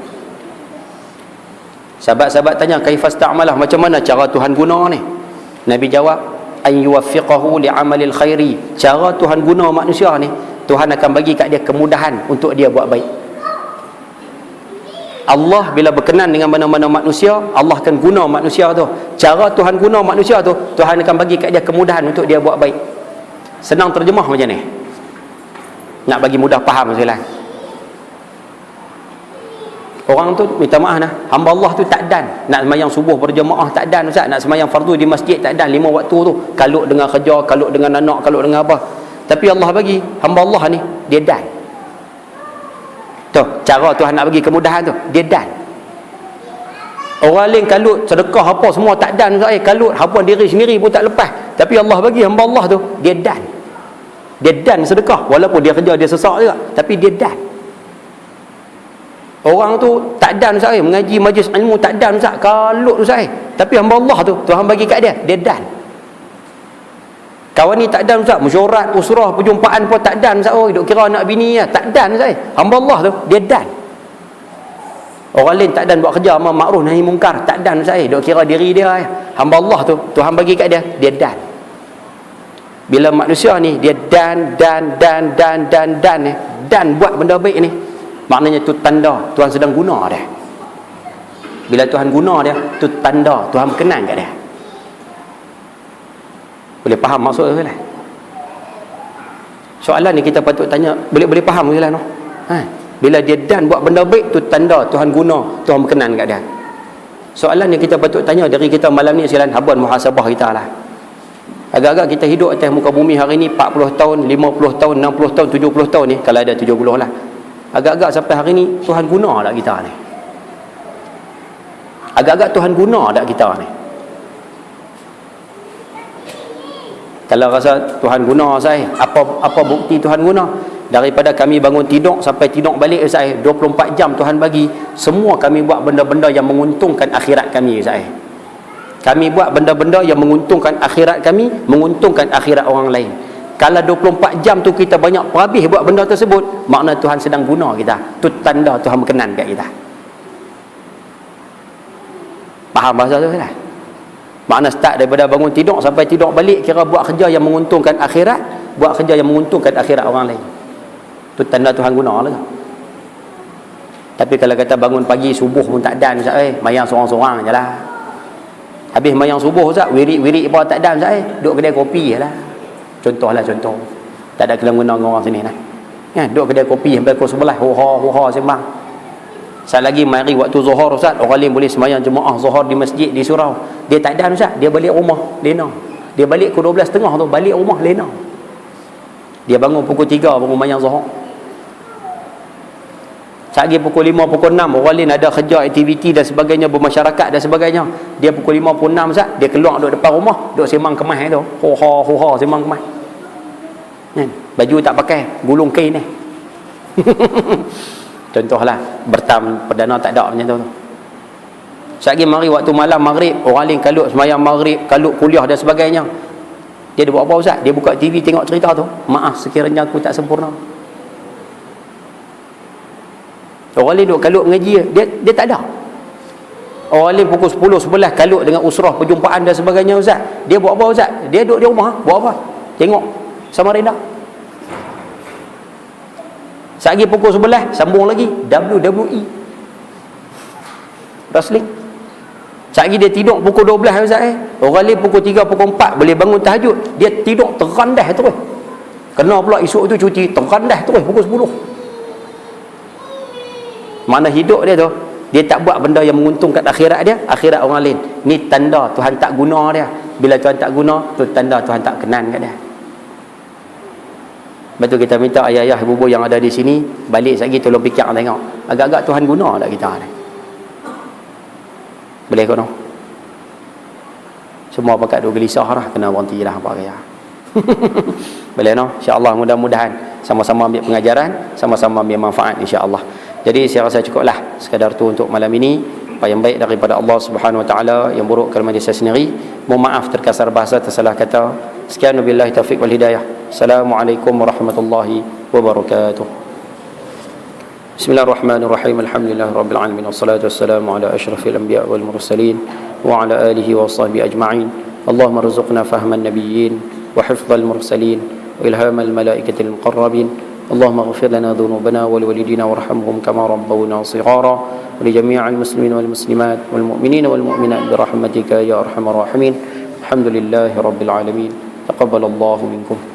Sahabat-sahabat tanya, kaifa ista'malah, macam mana cara Tuhan guna ni? Nabi jawab, an yuwaffiqahu li'amalil khairi, cara Tuhan guna manusia ni, Tuhan akan bagi kat dia kemudahan untuk dia buat baik. Allah bila berkenan dengan mana-mana manusia, Allah akan guna manusia tu. Cara Tuhan guna manusia tu, Tuhan akan bagi kat dia kemudahan untuk dia buat baik. Senang terjemah macam ni, nak bagi mudah faham sekali. Orang tu minta maaf nah, hamba Allah tu tak dan nak sembahyang subuh berjemaah, tak dan Ustaz, nak sembahyang fardu di masjid tak dan 5 waktu tu, kalut dengan kerja, kalut dengan anak, kalut dengan apa. Tapi Allah bagi hamba Allah ni, dia dan. Tu cara Tuhan nak bagi kemudahan tu, dia dan. Orang lain kalut sedekah apa semua tak dan Ustaz, kalut hapuan diri sendiri pun tak lepas. Tapi Allah bagi hamba Allah tu, dia dan. Dia dan sedekah walaupun dia kerja dia sesak juga, tapi dia dan. Orang tu tak dan Ustaz, mengaji majlis ilmu tak dan Ustaz, kalut Ustaz, tapi hamba Allah tu Tuhan bagi kat dia, dia dan. Kawan ni tak dan Ustaz, mesyuarat, usrah, perjumpaan pun tak dan Ustaz, duk kira anak bini lah, tak dan Ustaz, hamba Allah tu dia dan. Orang lain tak dan buat kerja amal makruf nahi mungkar, tak dan Ustaz, duk kira diri dia, hamba Allah tu Tuhan bagi kat dia, dia dan. Bila manusia ni dia dan buat benda baik ni, maknanya tu tanda Tuhan sedang guna dia. Bila Tuhan guna dia, tu tanda Tuhan berkenan kat dia. Boleh faham maksud tu lah? Soalan ni kita patut tanya, boleh faham ke lah no? Bila dia dan buat benda baik, tu tanda Tuhan guna, Tuhan berkenan kat dia. Soalan yang kita patut tanya dari kita malam ni sekalian, habuan muhasabah kita lah. Agak-agak kita hidup atas muka bumi hari ni 40 tahun, 50 tahun, 60 tahun, 70 tahun ni, kalau ada 70 lah. Agak-agak sampai hari ni Tuhan guna tak kita ni? Agak-agak Tuhan guna tak kita ni? Kalau rasa Tuhan guna saya, apa bukti Tuhan guna? Daripada kami bangun tidur sampai tidur balik saya, 24 jam Tuhan bagi, semua kami buat benda-benda yang menguntungkan akhirat kami saya. Kami buat benda-benda yang menguntungkan akhirat kami, menguntungkan akhirat orang lain. Kalau 24 jam tu kita banyak perhabis buat benda tersebut, makna Tuhan sedang guna kita. Tu tanda Tuhan berkenan kat kita. Faham bahasa tu lah? Makna start daripada bangun tidur sampai tidur balik, kira buat kerja yang menguntungkan akhirat, buat kerja yang menguntungkan akhirat orang lain. Tu tanda Tuhan guna lah. Tapi kalau kata bangun pagi subuh pun tak dan Ustaz, mayang sorang-sorang je lah. Habis mayang subuh Ustaz, wirid apa tak dan Ustaz, duduk kedai kopi je lah. Contoh. Tak ada kelang-kelang dengan orang sini lah. Duduk kedai kopi sampai pukul 11, huha sembang. Saat lagi mari waktu zuhur Ustaz, orang lain boleh sembahyang jemaah zuhur di masjid, di surau. Dia tak dan Ustaz, dia balik rumah lena. Dia balik pukul 12.30 tu, balik rumah lena. Dia bangun pukul 3 bangun sembahyang zuhur. Saat lagi pukul 5, pukul 6 orang lain ada kerja, aktiviti dan sebagainya, bermasyarakat dan sebagainya. Dia pukul 5, pukul 6 Ustaz, dia keluar duduk depan rumah, duduk sembang kemas tu. Huha sembang kemas. Baju tak pakai, gulung kain ni. Contohlah, bertam perdana tak ada macam tu. Saat lagi mari waktu malam maghrib, orang lain kalut sembahyang maghrib, kalut kuliah dan sebagainya. Dia buat apa Ustaz? Dia buka TV tengok cerita tu. Maaf sekiranya aku tak sempurna. Orang lain duduk kalut mengaji, dia tak ada. Orang lain pukul 10, 11 kalut dengan usrah, perjumpaan dan sebagainya Ustaz. Dia buat apa Ustaz? Dia duduk di rumah, buat apa? Tengok Samarinda. Saat lagi pukul 11 sambung lagi WWE wrestling. Saat lagi dia tidur pukul 12 Ustaz. Orang lain pukul 3, pukul 4 boleh bangun tahajud, dia tidur terandah terus. Kena pula esok tu cuti, terandah terus pukul 10. Mana hidup dia tu, dia tak buat benda yang menguntungkan akhirat dia, akhirat orang lain. Ni tanda Tuhan tak guna dia. Bila Tuhan tak guna, tu tanda Tuhan tak kenan kat dia. Betul, kita minta ayah-ayah ibu-ibu yang ada di sini balik sekali tolong fikir tengok, agak-agak Tuhan guna tak kita ni? Boleh ke no? Semua pakat duk gelisah lah, kena berhenti lah apa kaya. Boleh no? InsyaAllah mudah-mudahan sama-sama ambil pengajaran, sama-sama ambil manfaat insya-Allah. Jadi saya rasa cukuplah sekadar tu untuk malam ini. Apa yang baik daripada Allah Subhanahu Wa Taala, yang buruk kelemahan saya sendiri. Mohon maaf terkasar bahasa, tersalah kata. Sekian, wabillahi taufiq wal hidayah. Assalamualaikum warahmatullahi wabarakatuh. Bismillahirrahmanirrahim. Alhamdulillahirabbil alamin, wassalatu wassalamu ala asyrafil anbiya wal mursalin wa ala alihi wa sahbihi ajma'in. Allahumma rzuqna fahman nabiyyin wa hifdzal mursalin wa ilhamal malaikatil muqarrabin. اللهم اغفر لنا ذنوبنا ولوالدينا وارحمهم كما ربونا صغارا ولجميع المسلمين والمسلمات والمؤمنين والمؤمنات برحمتك يا أرحم الراحمين. الحمد لله رب العالمين. تقبل الله منكم.